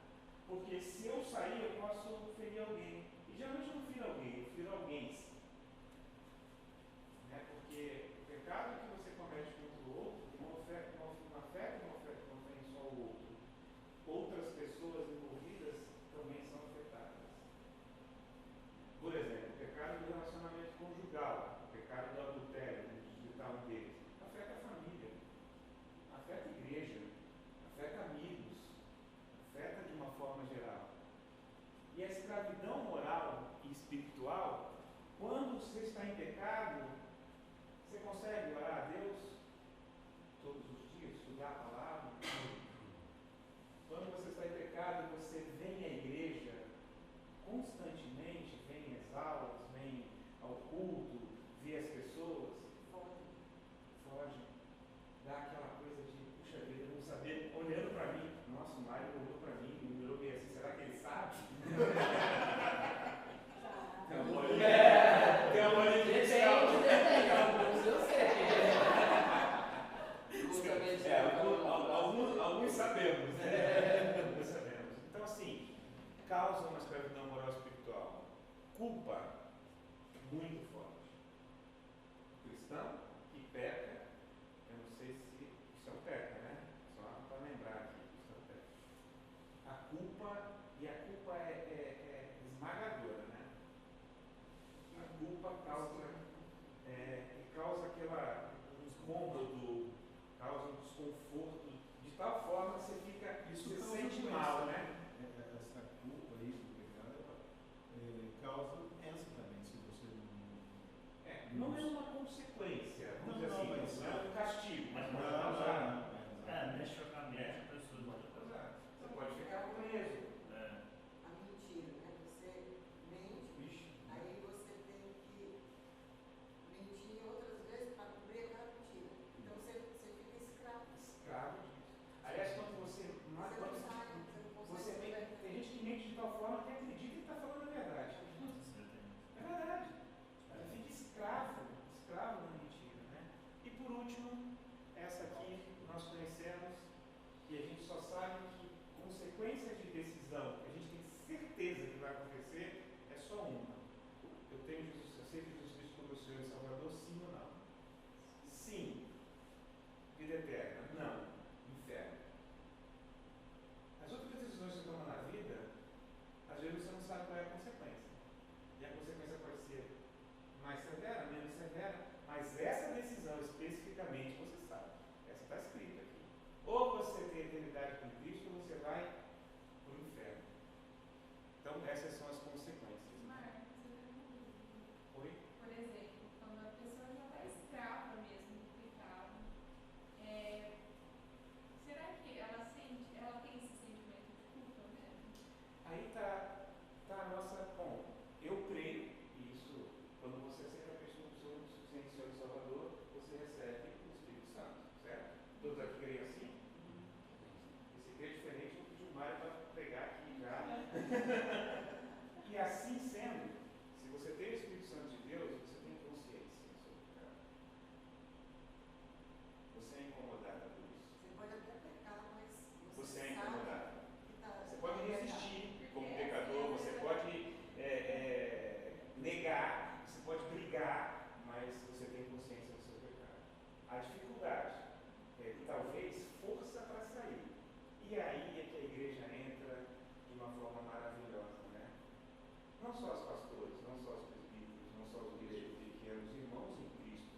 Porque se eu sair, eu posso ferir alguém. E geralmente eu não firo alguém, eu firo alguém. Porque o pecado que você comete contra o outro não afeta só o outro. Outras pessoas envolvidas também são afetadas. Por exemplo, o pecado do relacionamento conjugal, o pecado do adultério, de citar um deles, afeta a família, afeta a igreja, afeta amigos, afeta de uma forma geral. E a escravidão moral e espiritual, quando você está em pecado, você consegue orar a Deus todos os dias, estudar a palavra? Quando você está em pecado, você vem à igreja constantemente, vem às aulas, vem ao culto, vê as pessoas, foge, dá aquela coisa de, puxa vida, não saber, olhando para mim, nossa, o Mário olhou para mim, me olhou bem assim, será que ele sabe? Tem uma olhinha de cristal. Alguns sabemos, né? Alguns sabemos. Então, assim, causa uma escravidão moral e espiritual. Culpa muito forte. O cristão que peca, eu não sei se isso é um peca, né? Só para lembrar aqui que isso é um peca. A culpa é esmagadora, né? A culpa causa aquela incômodo, causa um desconforto, de tal forma que você sente mal, né? Essa culpa aí do pecado causa doença também, se você não. Não é uma consequência, vamos dizer assim, mas não é um castigo, mas pode não, causar. Mexe com a cabeça, a pessoa Pode causar. Você pode ficar preso. A mentira, né? Você mente, aí você tem que mentir outras vezes para cobrir aquela mentira. Então você fica escravo. Escravo disso. Aliás, quando você tem gente que mente de tal forma que acredita que está falando a verdade. É verdade. Ela fica escravo da mentira, né? E por último, essa aqui nós conhecemos e a gente só sabe que consequências de decisão que a gente tem certeza que vai acontecer é só uma. Eu sei que Jesus Cristo como o Senhor e Salvador, sim ou não? Sim. Vida eterna. Não. Inferno. As outras decisões que você toma na vida, às vezes você não sabe qual é a consequência. E a consequência pode ser mais severa, menos severa, mas essa decisão especificamente você sabe. Essa está escrita aqui. Ou você tem eternidade com Cristo, ou você vai para o inferno. Então, essas são as consequências. Marcos, eu tenho uma dúvida. Oi? Por exemplo, quando a pessoa já está escrava mesmo do pecado, será que ela tem esse sentimento de culpa mesmo? Aí está a nossa. Bom, eu creio, e isso, quando você aceita a pessoa do Senhor e Salvador, você recebe o Espírito Santo, certo? Todos aqui creem assim? Esse crê diferente, eu pedi o Mário para pregar aqui já. E assim sendo, se você tem o Espírito Santo de Deus, você tem consciência do seu pecado. Você é incomodado por isso. Você pode até pecar, mas Você é sabe incomodado. que tá Você pode resistir como pecador, você pode negar, você pode brigar, mas você tem consciência do seu pecado. A dificuldade E aí é que a igreja entra de uma forma maravilhosa, né? Não só os pastores, não só os presbíteros, não só os líderes pequenos, os irmãos em Cristo,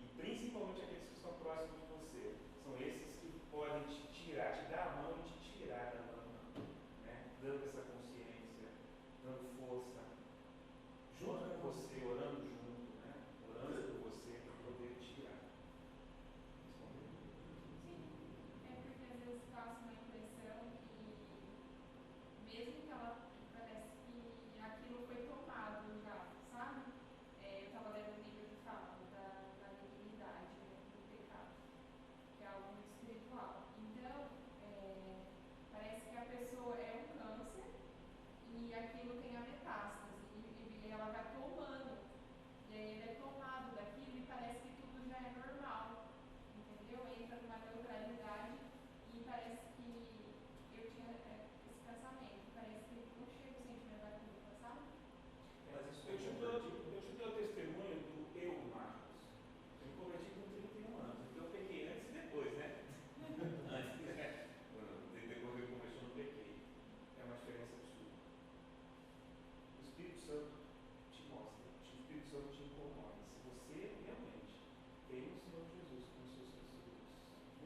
e principalmente aqueles que estão próximos de você, são esses que podem te tirar, te dar a mão e te tirar da lama, né? Dando essa consciência, dando força, junto com você, orando junto, né? Orando por você para poder tirar. Respondeu? Sim, é porque às vezes passa uma impressão que, mesmo que ela parece que aquilo foi tomado já, sabe? Eu estava lendo um livro que fala da dignidade, né, do pecado, que é algo muito espiritual. Então, parece que a pessoa é um câncer e aquilo tem a metástase e ela vai tomando. E aí ele é tomado daquilo e parece que tudo já é normal, entendeu? Entra numa neutralidade e parece que eu tinha esse pensamento, parece que não chega o sentimento da culpa, sabe? Mas isso Eu te dou o testemunho do eu, Marcos. Eu me converti com 31 anos, então eu pequei antes e depois, né? Antes, né? Depois eu converti, eu não pequei. É uma diferença absurda. O Espírito Santo te mostra, o Espírito Santo te incomoda. Se você realmente tem o Senhor Jesus como seu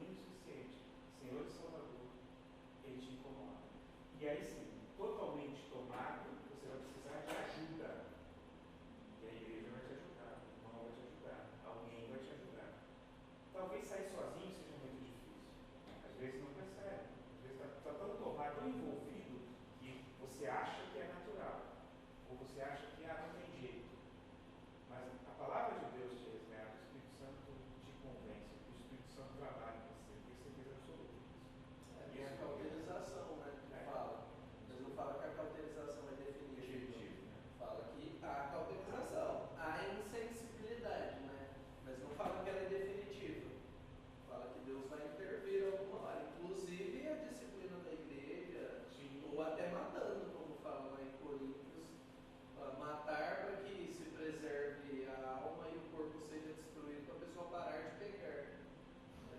único e suficiente, Senhor e Salvador, Ele te incomoda. E aí sim, totalmente tomado, você vai precisar de ajuda. E a igreja vai te ajudar, o irmão vai te ajudar, alguém vai te ajudar. Talvez sair sozinho seja muito difícil. Às vezes não percebe. Às vezes está tão tomado, tão envolvido, que você acha que é natural. Ou você acha que não tem jeito. Mas a palavra de Deus te resgata, o Espírito Santo te convence, o Espírito Santo trabalha em você, tem certeza absoluta disso. E a cauterização, né? Que fala. Mas não fala que a cauterização é definitiva. Definitivo, né? Fala que há cauterização, há insensibilidade, né? Mas não fala que ela é definitiva. Fala que Deus vai intervir alguma hora. Inclusive a disciplina da igreja, Sim. ou até matando, como fala lá em Coríntios, para matar para que se preserve a alma e o corpo seja destruído, para a pessoa parar de pecar.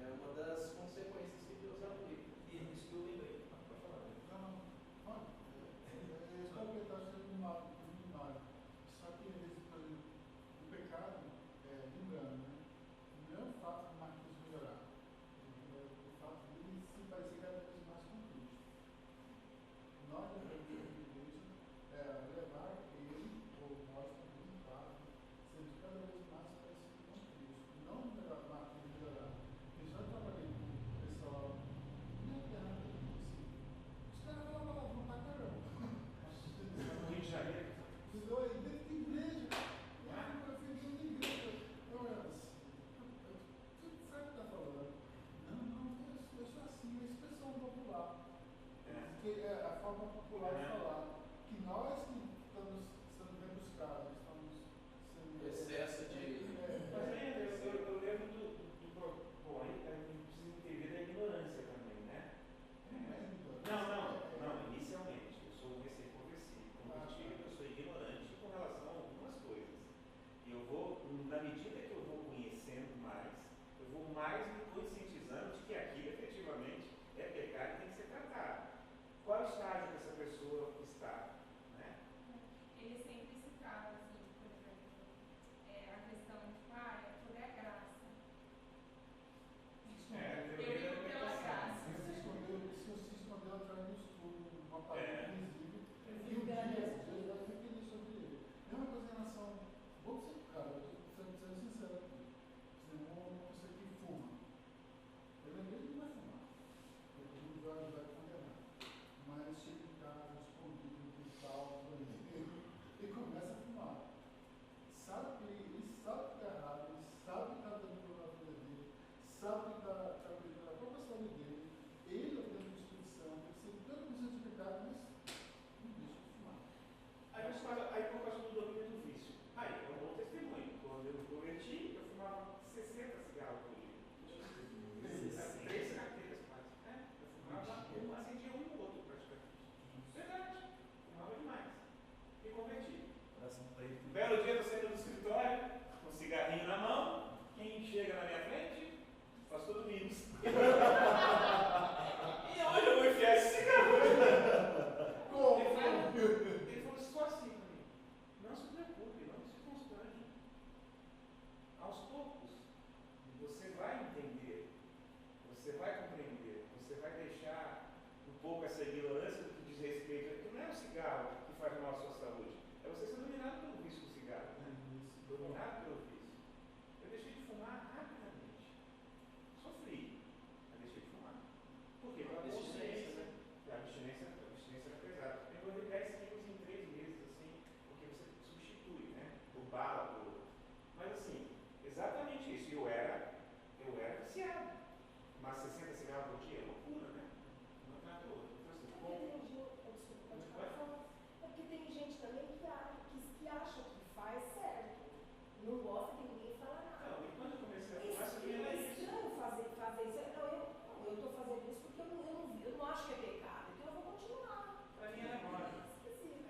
É uma das consequências que Deus aplica. E isso que eu lembrei. Pode falar. Não, olha, esse completar sendo muito mal. Só que, por exemplo, o pecado, lembrando, né? Não é o fato do Marcos melhorar. O fato dele se parecer cada vez mais com Cristo. Nós devemos ter a igreja levar ele, ou nós também, claro, sendo cada vez mais parecido com Cristo. Não melhorar o Marcos melhorar. Eu já trabalhei com o pessoal, não é nada assim. Os caras falam palavrão pra caramba. No Rio de Janeiro, Dentro da igreja. Eu fui dentro da igreja. Eu era assim. Tudo sabe o que está falando? Não, eu sou assim, é a expressão popular. Que é a forma popular de falar. Que nós que estamos sendo rebuscados, estamos sendo. Excesso de. mas eu lembro bom, aí a gente precisa entender da ignorância também, né? Não, inicialmente, eu sou um recém-convertido, eu sou ignorante com relação a algumas coisas. E eu vou, na medida que eu vou conhecendo mais, eu vou mais me conscientizando de que aquilo efetivamente é pecado e tem que ser tratado. Qual estágio que essa pessoa está, né? Ele sempre se trata, assim, por exemplo, a questão de, tudo é graça. Eu vivo pela graça. Se escondeu atrás do escudo, uma palavra invisível. E um Pela dia, graça de eu Deus. fiquei sobre ele. Mesma coisa em relação. Vou ser, cara, eu estou sendo sincero aqui. Você é uma pessoa que fuma. Eu lembrei de acha que faz certo. Não gosta que ninguém fala nada. Não, e quando eu comecei a É falar, estranho, é estranho fazer isso. Não, eu estou fazendo isso porque eu não acho que é pecado, então eu vou continuar. para mim é normal. Esquisito.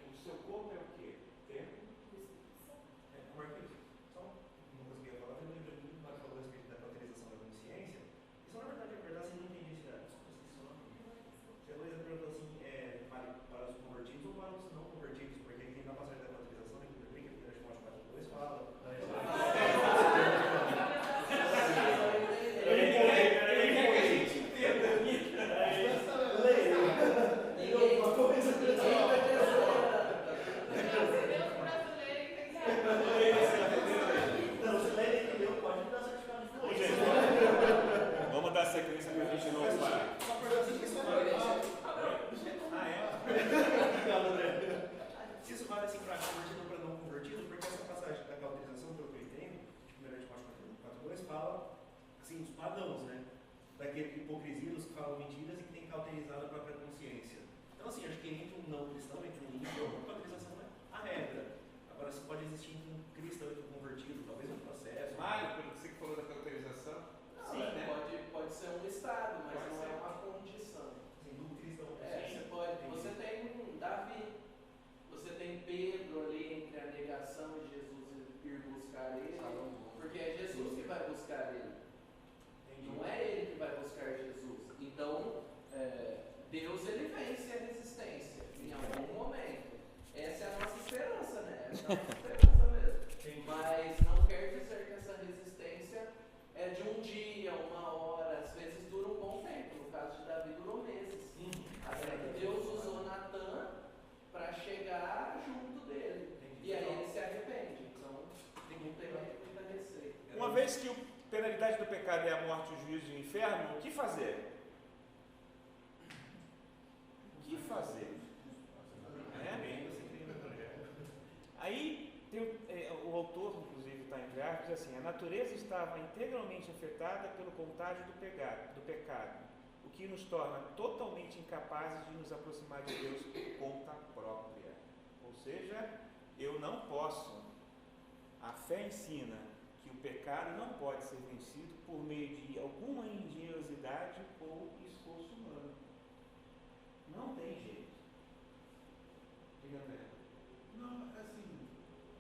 O seu corpo é o quê? Templo. Marquinhos, só uma coisa que eu ia falar, eu lembrei muito do que falou a respeito da cauterização da consciência. Isso na verdade é verdade, assim, não tem gente da. Desculpa, esqueci o nome. Você, por exemplo, perguntou assim, para os convertidos ou para os não convertidos, porque ele tem na passagem da cauterização, né, que eu lembrei que ele Timóteo 4:2 fala. Vamos dar sequência para a gente não parar. Se isso vale assim para convertido ou para não convertido, porque essa passagem da cauterização, pelo que eu entendo, de 1 Timóteo 4:2 fala assim, dos pagãos, né? Daquele hipocrisia dos que falam mentiras e que tem cauterizado a própria consciência. Então, assim, acho que entre um não cristão, entre um ímpio, a cauterização é a regra. Agora, se pode existir entre um cristão e um convertido, talvez um processo. Mário, pelo que você falou da cauterização, Não, sim, né? pode ser um estado, mas Pode não ser. é uma condição. Assim, do cristão. Você tem Davi, você tem Pedro ali entre a negação de Jesus e ir buscar ele, porque é Jesus que vai buscar ele. Não é ele que vai buscar Jesus. Então, Deus ele vence a resistência em algum momento. Essa é a nossa esperança, né? Essa é a nossa esperança mesmo. Mas não quer dizer que essa resistência é de um dia, uma hora, às vezes dura um bom tempo. No caso de Davi, durou meses. Até que Deus usou Natan para chegar junto dele. E aí ele se arrepende. Então, não tem muita receita. Uma vez que a penalidade do pecado é a morte, o juízo e o inferno, o que fazer? O que fazer? Aí o autor, inclusive, está entre aspas, diz assim: a natureza estava integralmente afetada pelo contágio do pecado, o que nos torna totalmente incapazes de nos aproximar de Deus por conta própria. Ou seja, eu não posso. A fé ensina que o pecado não pode ser vencido por meio de alguma engenhosidade ou esforço humano. Não tem jeito. Diga, André. Não, assim,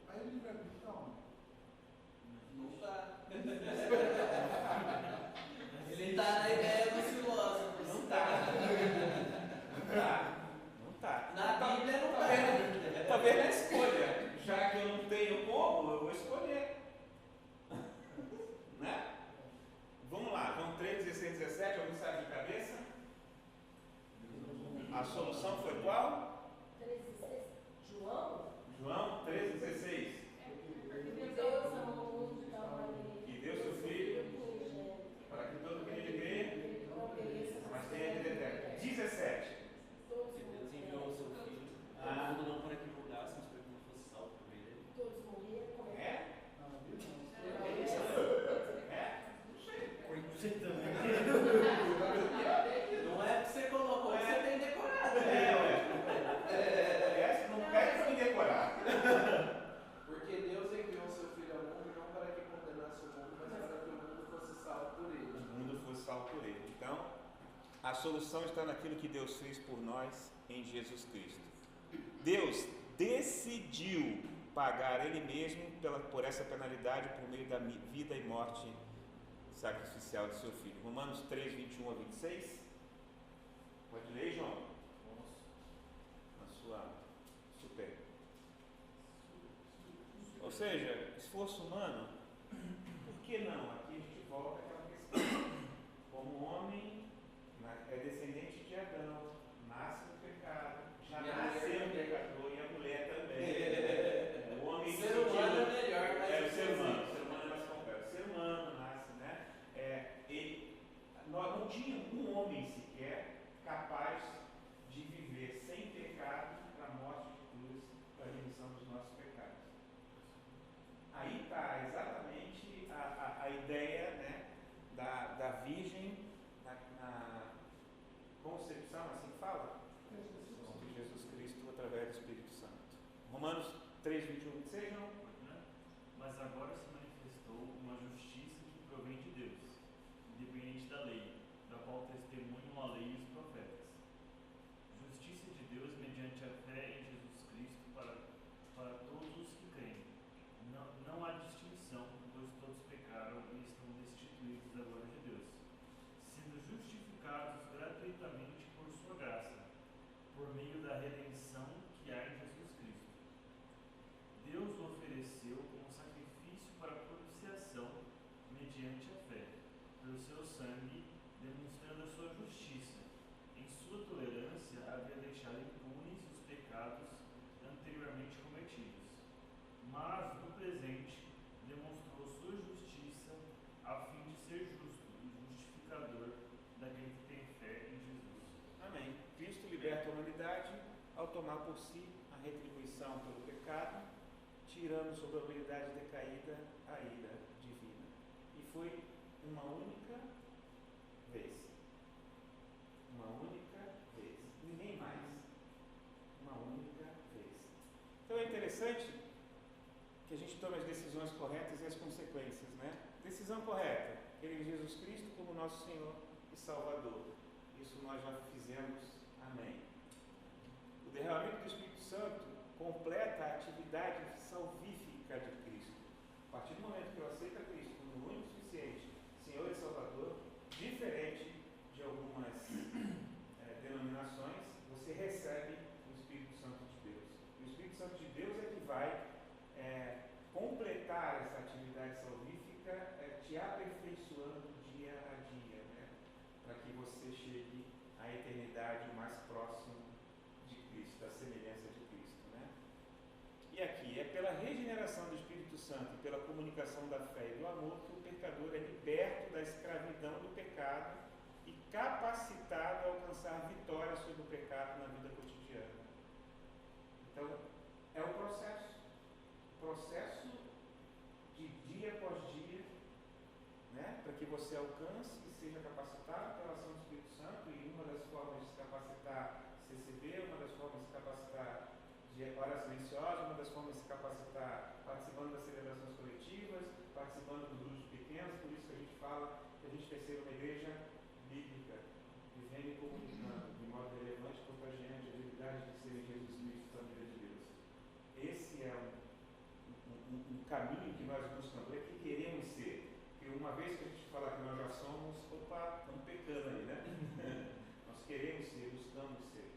aí o livre-arbítrio está onde? Não está. Ele está na ideia dos filósofos. Não está. Não está. Na Bíblia não está. Talvez na escolha. Já que eu não tenho como, eu vou escolher. Né? Vamos lá, João 3, 16, 17, alguém sabe de cabeça? A solução foi qual? 13:16. João? João 13, 16. Deus amou o mundo de tal maneira Que deu seu Filho unigênito, para que todo aquele que crê, ele não pereça, mas tenha vida eterna. 17. Todos Porque Deus enviou o seu filho ao mundo não para que julgasse, mas para que não fosse salvo por meio dele. todos morreram, como é É? Ah, viu? É? Não sei. Você também. Não é que você colocou, que você tem decorado. Essa não pede para me decorar. Porque Deus enviou seu Filho ao mundo não para que condenasse o mundo, mas para que o mundo fosse salvo por ele. O mundo fosse salvo por ele. Então, a solução está naquilo que Deus fez por nós em Jesus Cristo. Deus decidiu pagar Ele mesmo por essa penalidade por meio da vida e morte sacrificial de seu Filho. Romanos 3, 21 a 26. Pode ler, João? Na sua super. Ou seja, esforço humano, por que não? Aqui a gente volta àquela questão. Como homem é descendente de Adão, nasce no pecado, já nasceu pecador e a mulher também. O homem O ser humano é melhor, mas o ser humano é mais complexo. O ser humano nasce, né? Nós não tínhamos um homem sequer capaz de viver sem pecado para a morte de cruz, para a remissão dos nossos pecados. Aí está exatamente a ideia, né, da Virgem na concepção, assim que fala? De Jesus Cristo através do Espírito Santo. Romanos 3, 21, 26, não? né? Mas agora se manifestou uma justiça que provém de Deus, independente da lei, da qual testemunham a lei e os profetas. Justiça de Deus mediante a fé em Jesus Cristo para todos os que creem. Não há distinção, pois todos pecaram e estão destituídos da glória de Deus, sendo justificados gratuitamente por sua graça, por meio da redenção que há em Jesus Cristo. Deus o ofereceu como sacrifício para propiciação mediante a fé, pelo seu sangue, demonstrando a sua justiça. Em sua tolerância, havia deixado impunes os pecados anteriormente cometidos, mas no presente demonstrou sua justiça a fim de ser justo e justificador daquele que tem fé em Jesus. Amém. Cristo liberta a humanidade ao tomar por si a retribuição pelo pecado, tirando sobre a humanidade decaída a ira divina. E foi uma única vez. Uma única vez. Ninguém mais. Uma única vez. Então é interessante que a gente tome as decisões corretas e as consequências, né? Decisão correta, querer Jesus Cristo como nosso Senhor e Salvador. Isso nós já fizemos. Amém. O derramamento do Espírito Santo completa a atividade salvífica de Cristo. A partir do momento que eu aceito a Cristo como único e suficiente, Senhor e Salvador, diferente de algumas denominações, você recebe o Espírito Santo de Deus. E o Espírito Santo de Deus é que vai completar essa atividade salvífica, te aperfeiçoando dia a dia, né? Para que você chegue à eternidade mais próximo de Cristo, da semelhança de Cristo, né? E aqui, é pela regeneração do Espírito Santo e pela comunicação da fé e do amor que o pecador é liberto da escravidão do pecado e capacitado a alcançar vitória sobre o pecado na vida cotidiana. Então, é o processo de dia após dia, né? Para que você alcance e seja capacitado pela ação do Espírito Santo. E uma das formas de se capacitar, CCB, uma das formas de se capacitar de hora silenciosa, uma das formas de se capacitar participando das celebrações coletivas, participando dos grupos pequenos. Por isso que a gente fala que a gente tem que ser uma igreja bíblica, vivendo e comunicando de modo relevante e contagiante a realidade de ser Jesus Cristo, família de Deus. Esse é um caminho que nós buscamos, é que queremos ser. Porque uma vez que a gente fala que nós já somos, estamos pecando aí, né? Nós queremos ser, buscamos ser.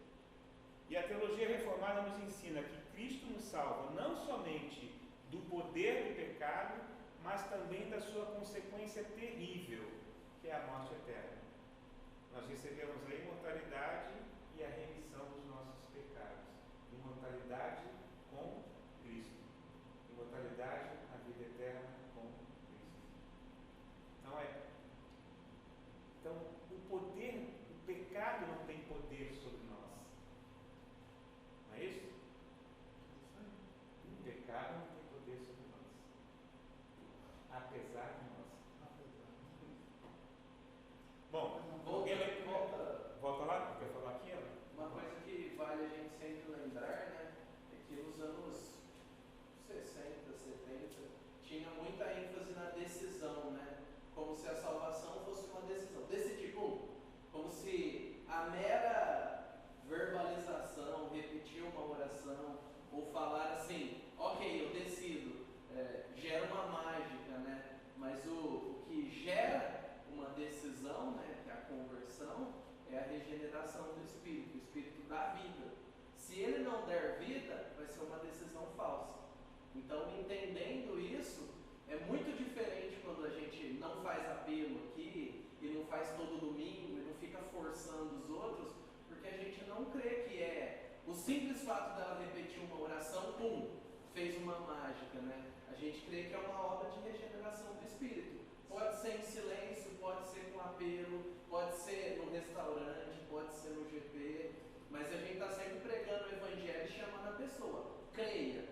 E a teologia reformada nos ensina que Cristo nos salva não somente do poder do pecado, mas também da sua consequência terrível, que é a morte eterna. Nós recebemos a imortalidade e a remissão dos nossos pecados. Imortalidade com Cristo. Imortalidade, a vida eterna com Cristo. Então, o pecado não tem poder sobre nós. Não é isso? O pecado não tem poder sobre nós. Apesar de nós. Bom, volta lá, quer falar aqui? Uma coisa que vale a gente sempre lembrar, né, é que nos anos 60, 70, tinha muita ênfase na decisão, né? Como se a salvação fosse uma decisão. Decidir como? Como se a mera verbalização, repetir uma oração, ou falar assim, ok, eu decido, gera uma mágica, né? Mas o que gera uma decisão, né, que é a conversão, é a regeneração do Espírito. O Espírito dá vida. Se ele não der vida, vai ser uma decisão falsa. Então, entendendo isso, é muito diferente quando a gente não faz apelo aqui, e não faz todo domingo, e não fica forçando os outros, porque a gente não crê que é o simples fato dela repetir uma oração, pum, fez uma mágica, né? A gente crê que é uma obra de regeneração do Espírito. Pode ser em silêncio, pode ser com apelo, pode ser no restaurante, pode ser no GP, mas a gente está sempre pregando o Evangelho e chamando a pessoa, creia.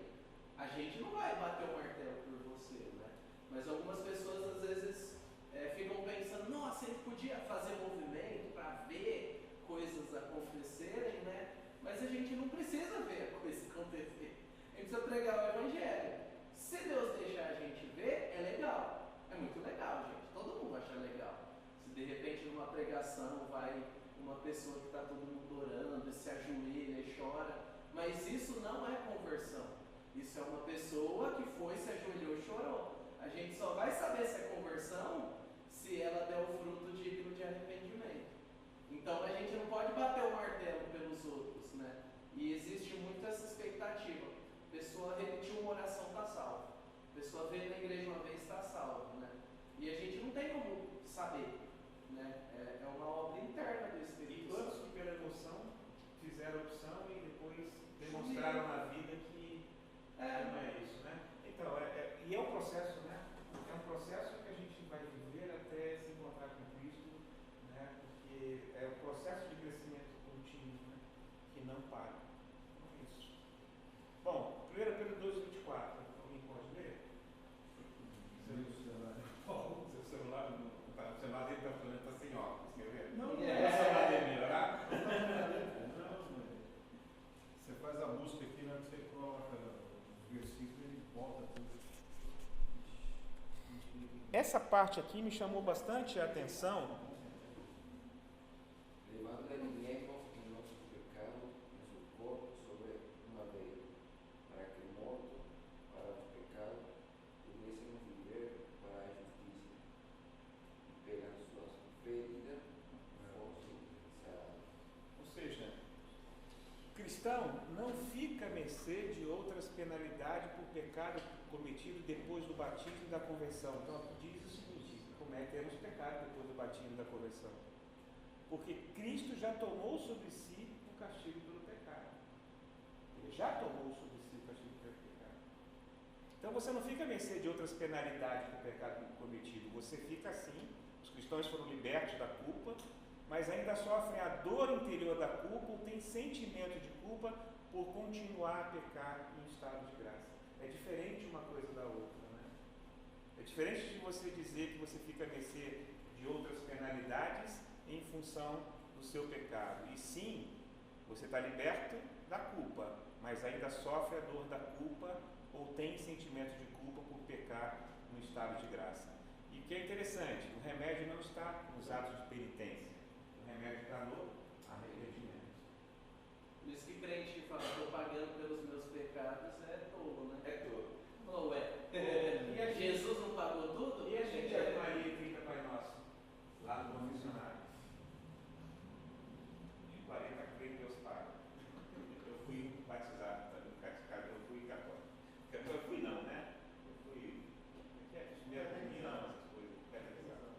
A gente não vai bater o martelo por você, né? Mas algumas pessoas às vezes ficam pensando, nossa, ele podia fazer movimento para ver coisas acontecerem, né? Mas a gente não precisa ver a coisa acontecer. A gente precisa pregar o de repente numa pregação vai uma pessoa que está todo mundo orando, e se ajoelha e chora, mas isso não é conversão. Isso é uma pessoa que foi, se ajoelhou e chorou. A gente só vai saber se é conversão se ela der o fruto digno de arrependimento. Então a gente não pode bater o martelo pelos outros, né? E existe muito essa expectativa. A pessoa repetiu uma oração, está salva. A pessoa veio na igreja uma vez, está salva, né? E a gente não tem como saber, né? É uma obra interna do Espírito E Santo. todos que pela emoção fizeram opção e depois demonstraram na vida que não é isso, né? Então, e é um processo, né? É um processo que a gente vai viver até se encontrar com Cristo, né? Porque é um processo de crescimento contínuo, né? Que não para. É isso. Bom, 1 Pedro 2,24. Alguém pode ler? Seu celular não está. O celular dele está sem óculos, quer ver? Não, O celular dele melhorar? Você faz a busca aqui, na hora que você coloca os versículos, ele volta tudo. Essa parte aqui me chamou bastante a atenção. Levando alimentos em nossos pecados em seu corpo sobre um madeiro, para que morto para os pecados pudéssemos viver para a justiça, e pelas suas feridas fossem sarados. Ou seja, o cristão não fica à mercê de outras penalidades por pecado cometido depois do batismo e da conversão. Então, diz o seguinte: cometemos pecado depois do batismo e da conversão. Porque Cristo já tomou sobre si o castigo pelo pecado. Ele já tomou sobre si o castigo pelo pecado. Então você não fica à mercê de outras penalidades do pecado cometido. Você fica assim. Os cristãos foram libertos da culpa, mas ainda sofrem a dor interior da culpa ou têm sentimento de culpa por continuar a pecar em estado de graça. É diferente uma coisa da outra, né? É diferente de você dizer que você fica à mercê de outras penalidades em função do seu pecado. E sim, você está liberto da culpa, mas ainda sofre a dor da culpa ou tem sentimento de culpa por pecar no estado de graça. E o que é interessante, o remédio não está nos atos de penitência, o remédio está no arrependimento. Por isso que crente que fala, estou pagando pelos meus pecados, é tolo, né? É todo. Ou é? E a gente- Jesus não pagou tudo? E a gente é Maria 30 Pai Nosso, lá no confessionário. Em 40 crente Deus paga. Eu fui batizado, eu fui católico. Eu fui não, né? Eu fui. Primeira comunhão, essas coisas. Catequizado.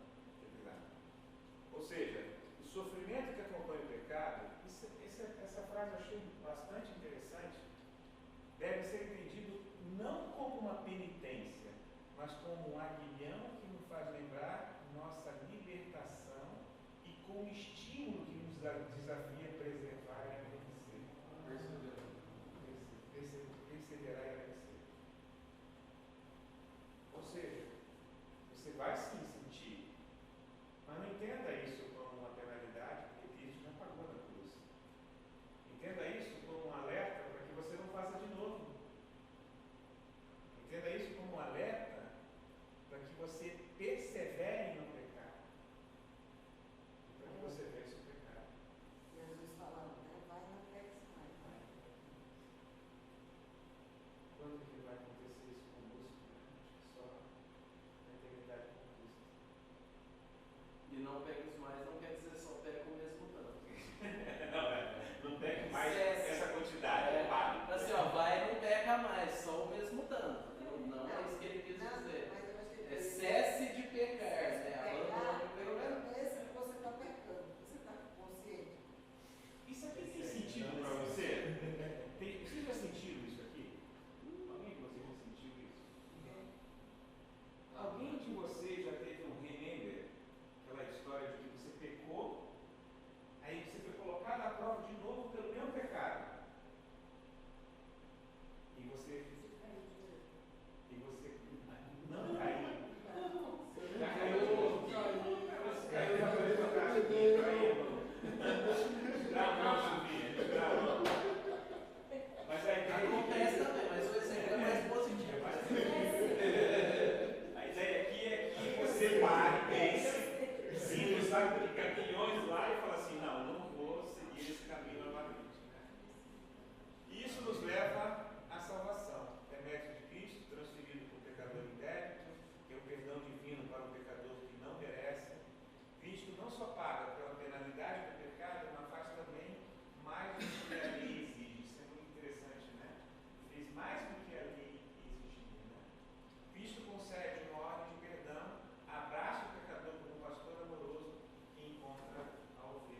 Ou seja, o sofrimento que acompanha o pecado, essa frase eu achei bastante interessante, deve ser entendido não como uma penitência, mas como um aguilhão que nos faz lembrar nossa libertação e como estímulo que nos desafia a preservar e a agradecer. Perseverar e agradecer. Ou seja, você vai sim sentir, mas não entenda isso como uma penalidade, porque Cristo já pagou na cruz. Entenda isso como um alerta para que você não faça de novo. Entenda isso como um alerta para que você persevere no pecado. E para que você vença o pecado. Jesus falando, né? Vai na pex mais. Quando que vai acontecer isso conosco? Acho que só na eternidade com Cristo. E não peques mais não quer dizer só peca o mesmo tanto. Não pegue mais Cesse. essa quantidade. É, assim, ó, vai e não peca mais, só o mesmo tanto. Não é isso que ele quis Não, dizer. mas eu acho que É cesse de pecar, né? Abandone o pelo pecado. menos esse que você está pecando. Você está consciente? Isso aqui tem sentido para você? Vocês já sentiram isso aqui? Alguém de vocês já sentiu isso? Alguém de vocês já teve um remember? Aquela história de que você pecou, aí você foi colocado à prova de novo pelo mesmo pecado. E você não caiu. Já caiu de novo. Caiu já foi pra trás aqui, caiu. Não, subia. Mas aí Acontece também, mas o exemplo é mais positivo. a ideia aqui é que você pare, pense, sinta os sai de caminhões lá e fala assim, não, não vou seguir esse caminho novamente. Né? E isso nos leva à salvação. É mérito de Cristo, transferido para o pecador em débito, que é o perdão divino para o pecador que não merece. Cristo não só paga pela penalidade do pecado, mas faz também mais do que a lei exige. Isso é muito interessante, né? Fez mais do que a lei exigia. Né? Cristo concede uma ordem de perdão, abraça o pecador como um pastor amoroso que encontra a ovelha.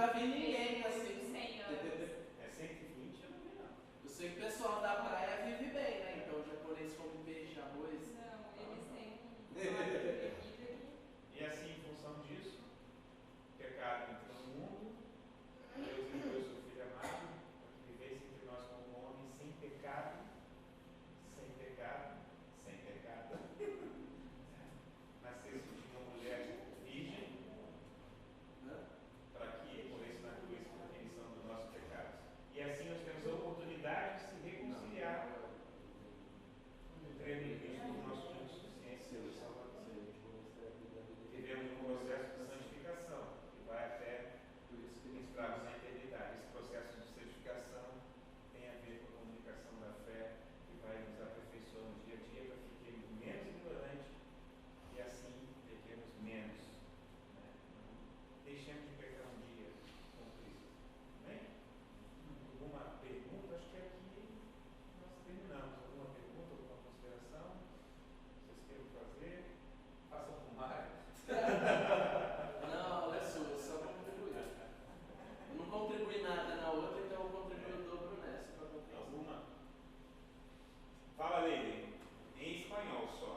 nunca vi ninguém assim. 100 anos. É 120, eu não vi não. Eu sei que o pessoal da praia vive bem, né? Então o japonês come peixe, arroz. Não, eles têm um hábito de bebida que E assim, em função disso, o pecado entrou no mundo, Deus enviou o seu Filho amado, para que vivesse entre nós como um homem sem pecado, sem pecado, sem pecado. Nascesse de uma mulher virgem, Né? para que morresse na cruz por remissão dos nossos pecados. E assim nós temos a oportunidade de se reconciliar crendo em Cristo por nosso suficiência e salvação. Vivemos um processo de santificação que vai até ministrarmos na eternidade. Esse processo de santificação tem a ver com a comunicação da fé que vai nos aperfeiçoando dia a dia para que fiquemos menos ignorantes e assim pequemos menos. Né? Não deixemos de pecar um dia com Cristo. Amém? Alguma pergunta? Acho que aqui nós terminamos. Alguma pergunta, alguma consideração? Vocês queiram fazer? Façam com mais. Não, é sua, só contribuir. Eu não contribuí nada na outra, então eu contribuí o dobro nessa para compensar. Alguma? Fala, Leide. Em espanhol só.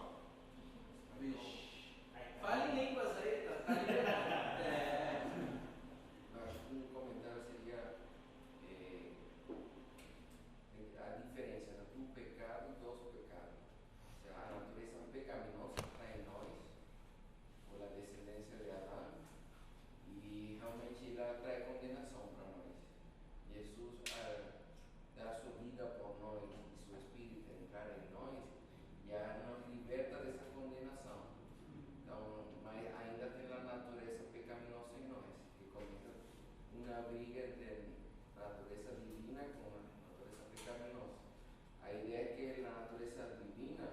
Vixe. Fale em línguas aí, tá liberado. É. Mas um comentário seria a diferença do pecado e dos pecados. O sea, a natureza pecaminosa está em nós, por a descendência de Adão, e realmente ela traz condenação para nós. Jesus, al dar sua vida por nós e seu Espírito entrar em nós, já nos liberta dessa condenação. Então, mas ainda tem a natureza pecaminosa em nós, que começa uma briga entre a natureza divina com a natureza pecaminosa. A ideia é que a natureza divina,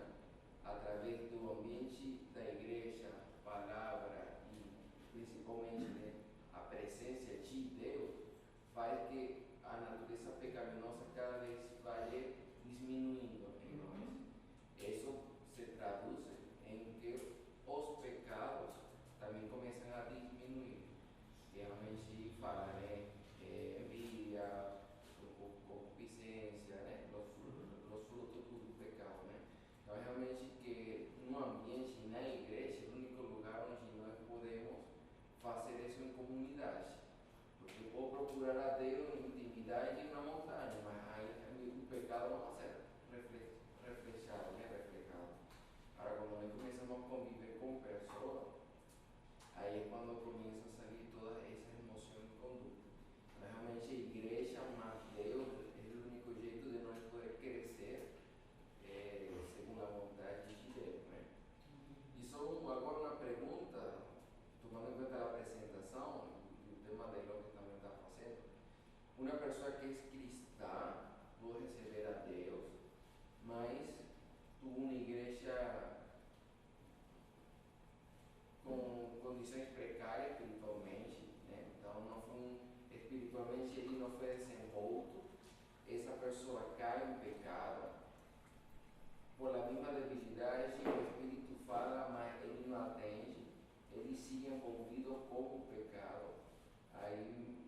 através do ambiente da igreja, palavra e principalmente, né, a presença de Deus, faz que a natureza pecaminosa cada vez vai diminuindo em nós. Isso se traduz em que os pecados também começam a diminuir. Realmente fala, né? Envidia, concupiscência, né? Os frutos do pecado, né? Então, realmente que no ambiente, na igreja, o único lugar onde nós podemos fazer isso em comunidade. Porque vou procurar a Deus em intimidade na montanha, mas aí o pecado não vai ser reflexado, né? Reflectado. Agora, quando nós começamos a conviver com pessoas, aí é quando começa a sair toda essa emoção e conduta. Mas realmente a igreja, mas Deus, é o único jeito de nós poder crescer segundo a vontade de Deus, né? E só agora uma pergunta, tomando em conta a apresentação e o tema da Elô que também está fazendo. Uma pessoa que é cristã, vou receber a Deus, mas uma igreja com condições precárias espiritualmente, né? Então não foi espiritualmente ele não foi desenvolto, essa pessoa cai em pecado, por a mesma debilidade o Espírito fala, mas ele não atende, ele sigue envolvido com o pecado. Aí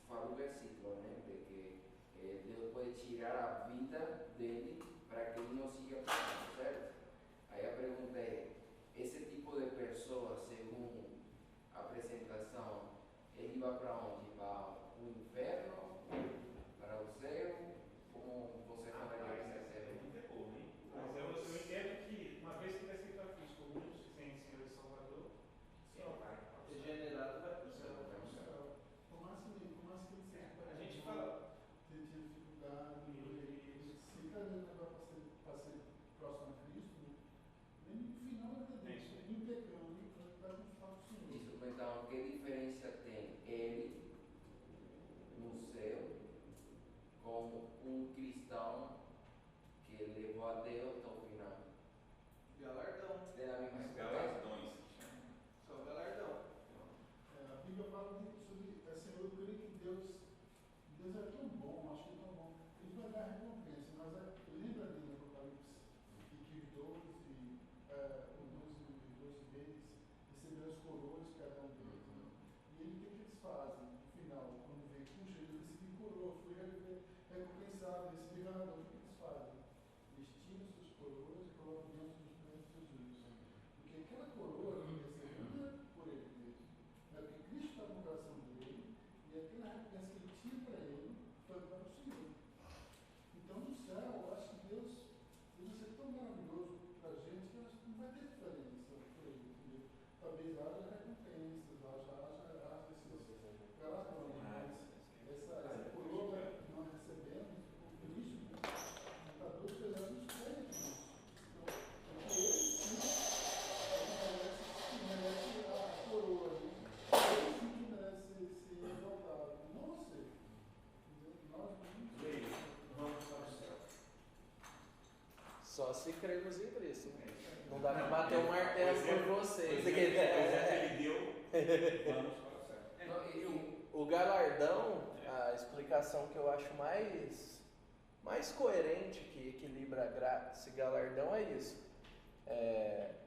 fala o versículo, né? De que Deus pode tirar a vida dele para que ele não siga pecando, certo? Aí a pergunta é, esse tipo de pessoa, segundo a apresentação, ele vai para onde? Para o inferno? Para o céu? Como você falaria que Essa é muito boa, hein? Mas eu entendo que uma vez que vai ser para Cristo como único suficiente Senhor e Salvador, só vai. Regenerado vai para o céu. Por mais que você A gente fala. ter dificuldade, se cada vez vai para ser próximo a Cristo, né? Nem no final da vida dele, nem pecando, nem vai continuar com o Senhor. Isso, então, que diferença tem ele no céu como um cristão que levou a Deus até o final? Galardão. É a mesma Mas coisa. galardões se chama. Só galardão. A Bíblia fala sobre, assim, eu creio que Deus é tão bom, acho que é tão bom. Ele vai dar recompensa, mas lembra ali no Apocalipse que os 12 reis receberam as coroas, cada um deles, né? E ele, o que eles fazem no final? se crermos em Cristo. Não dá para bater um martelo por vocês. Ele deu, vamos para o céu. O galardão, a explicação que eu acho mais coerente, que equilibra esse galardão é isso.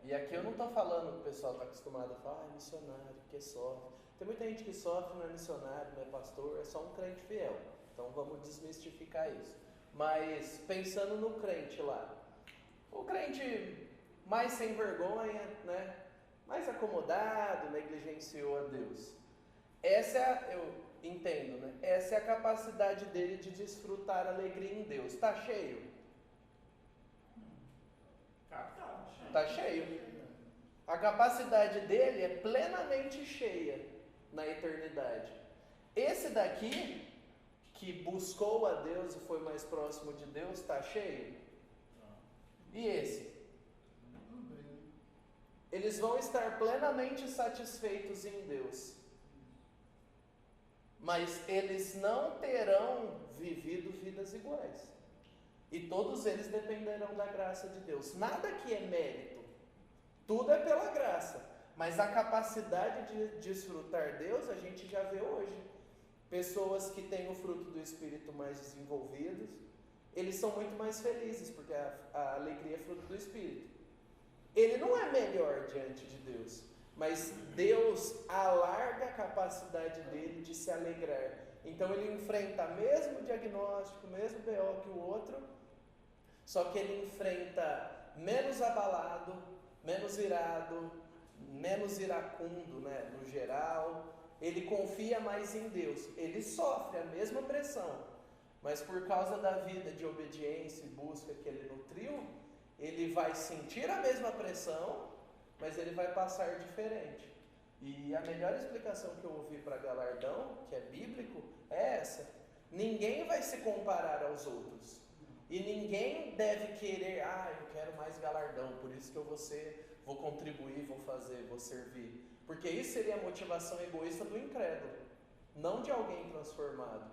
E aqui eu não estou falando que o pessoal está acostumado a falar, missionário, porque sofre. Tem muita gente que sofre, não é missionário, não é pastor, é só um crente fiel. Então vamos desmistificar isso. Mas pensando no crente lá, o crente mais sem vergonha, né? Mais acomodado, negligenciou a Deus. Eu entendo, né? Essa é a capacidade dele de desfrutar a alegria em Deus. Está cheio? Está cheio. A capacidade dele é plenamente cheia na eternidade. Esse daqui, que buscou a Deus e foi mais próximo de Deus, está cheio? E esse? Eles vão estar plenamente satisfeitos em Deus. Mas eles não terão vivido vidas iguais. E todos eles dependerão da graça de Deus. Nada aqui é mérito. Tudo é pela graça. Mas a capacidade de desfrutar Deus a gente já vê hoje. Pessoas que têm o fruto do Espírito mais desenvolvidos, eles são muito mais felizes, porque a alegria é fruto do Espírito. Ele não é melhor diante de Deus, mas Deus alarga a capacidade dele de se alegrar. Então ele enfrenta o mesmo diagnóstico, o mesmo BO que o outro, só que ele enfrenta menos abalado, menos irado, menos iracundo, né, no geral. Ele confia mais em Deus. Ele sofre a mesma pressão, mas por causa da vida de obediência e busca que ele nutriu, ele vai sentir a mesma pressão, mas ele vai passar diferente. E a melhor explicação que eu ouvi para galardão, que é bíblico, é essa. Ninguém vai se comparar aos outros. E ninguém deve querer, eu quero mais galardão, por isso que eu vou contribuir, vou fazer, vou servir. Porque isso seria a motivação egoísta do incrédulo, não de alguém transformado.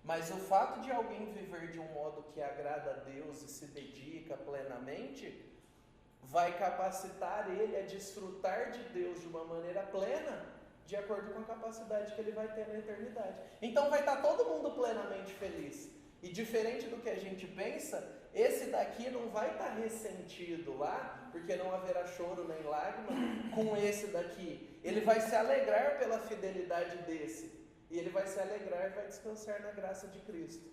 Mas o fato de alguém viver de um modo que agrada a Deus e se dedica plenamente, vai capacitar ele a desfrutar de Deus de uma maneira plena, de acordo com a capacidade que ele vai ter na eternidade. Então vai estar todo mundo plenamente feliz. E diferente do que a gente pensa, esse daqui não vai estar ressentido lá, porque não haverá choro nem lágrima com esse daqui. Ele vai se alegrar pela fidelidade desse. E ele vai se alegrar e vai descansar na graça de Cristo.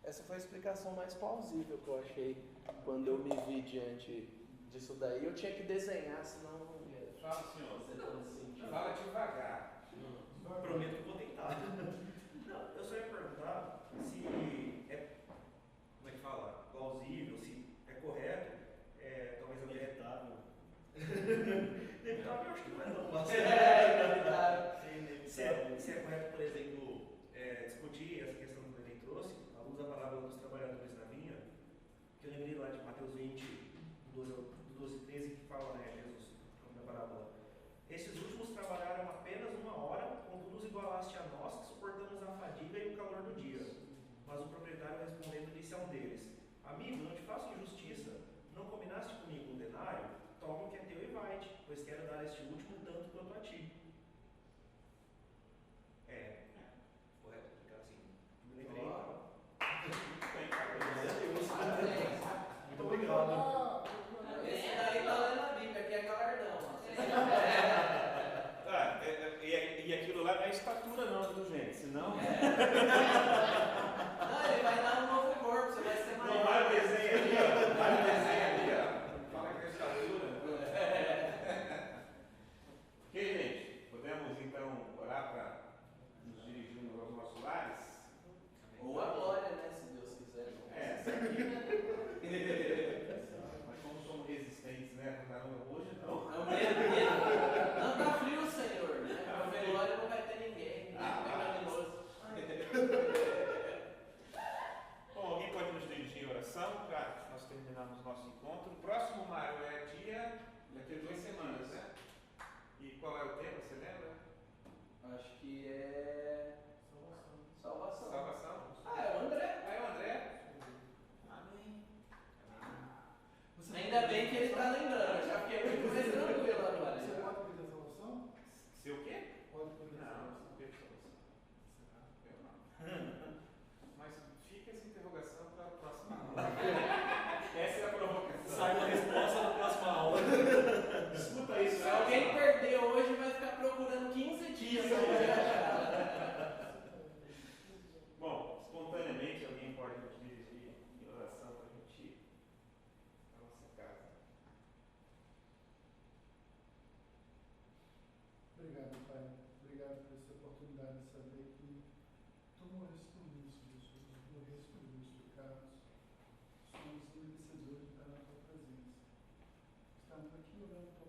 Essa foi a explicação mais plausível que eu achei quando eu me vi diante disso daí. Eu tinha que desenhar, senão não ia. Fala, senhor. Fala devagar. Prometo que vou tentar. Não, eu só ia perguntar se é, como é que fala, plausível, se é correto, talvez a inevitável. Inevitável eu acho que não é não, mas se é correto, por exemplo, discutir essa questão que o Neném trouxe, à luz da parábola dos trabalhadores da vinha, que eu lembrei lá de Mateus 20, do 12 e 13, que fala, né, Jesus, na parábola. Esses últimos trabalharam apenas 1 hora, quando nos igualaste a nós, que suportamos a fadiga e o calor do dia. Mas o proprietário respondendo disse a um deles: Amigo, não te faço injustiça, não combinaste comigo um denário? Toma o que é teu e vai-te, pois quero dar a este último tanto quanto a ti. Correto, ficar assim. Me lembrei. Muito obrigado. Esse daí tá lendo a Bíblia, aqui é galardão. E aquilo lá não é estatura não, viu, gente? Senão... Não, ele vai dar um novo corpo, você vai ser maior. Não vai o desenho ali, ó. Vai o desenho ali, ó. Fala que é estatura. Ok, gente? Podemos então orar para nos dirigirmos aos nossos lares? Ou a glória, né? Se Deus quiser. Mas como somos resistentes, né? Hoje não. Não tá frio, Senhor, né? A glória não vai ter ninguém. Pecaminoso. Obrigado, Pai. Obrigado por essa oportunidade de saber que Tu morreste por mim, Senhor Jesus. Morreste por meus pecados. Somos merecedores de estar na Tua presença. Estamos aqui orando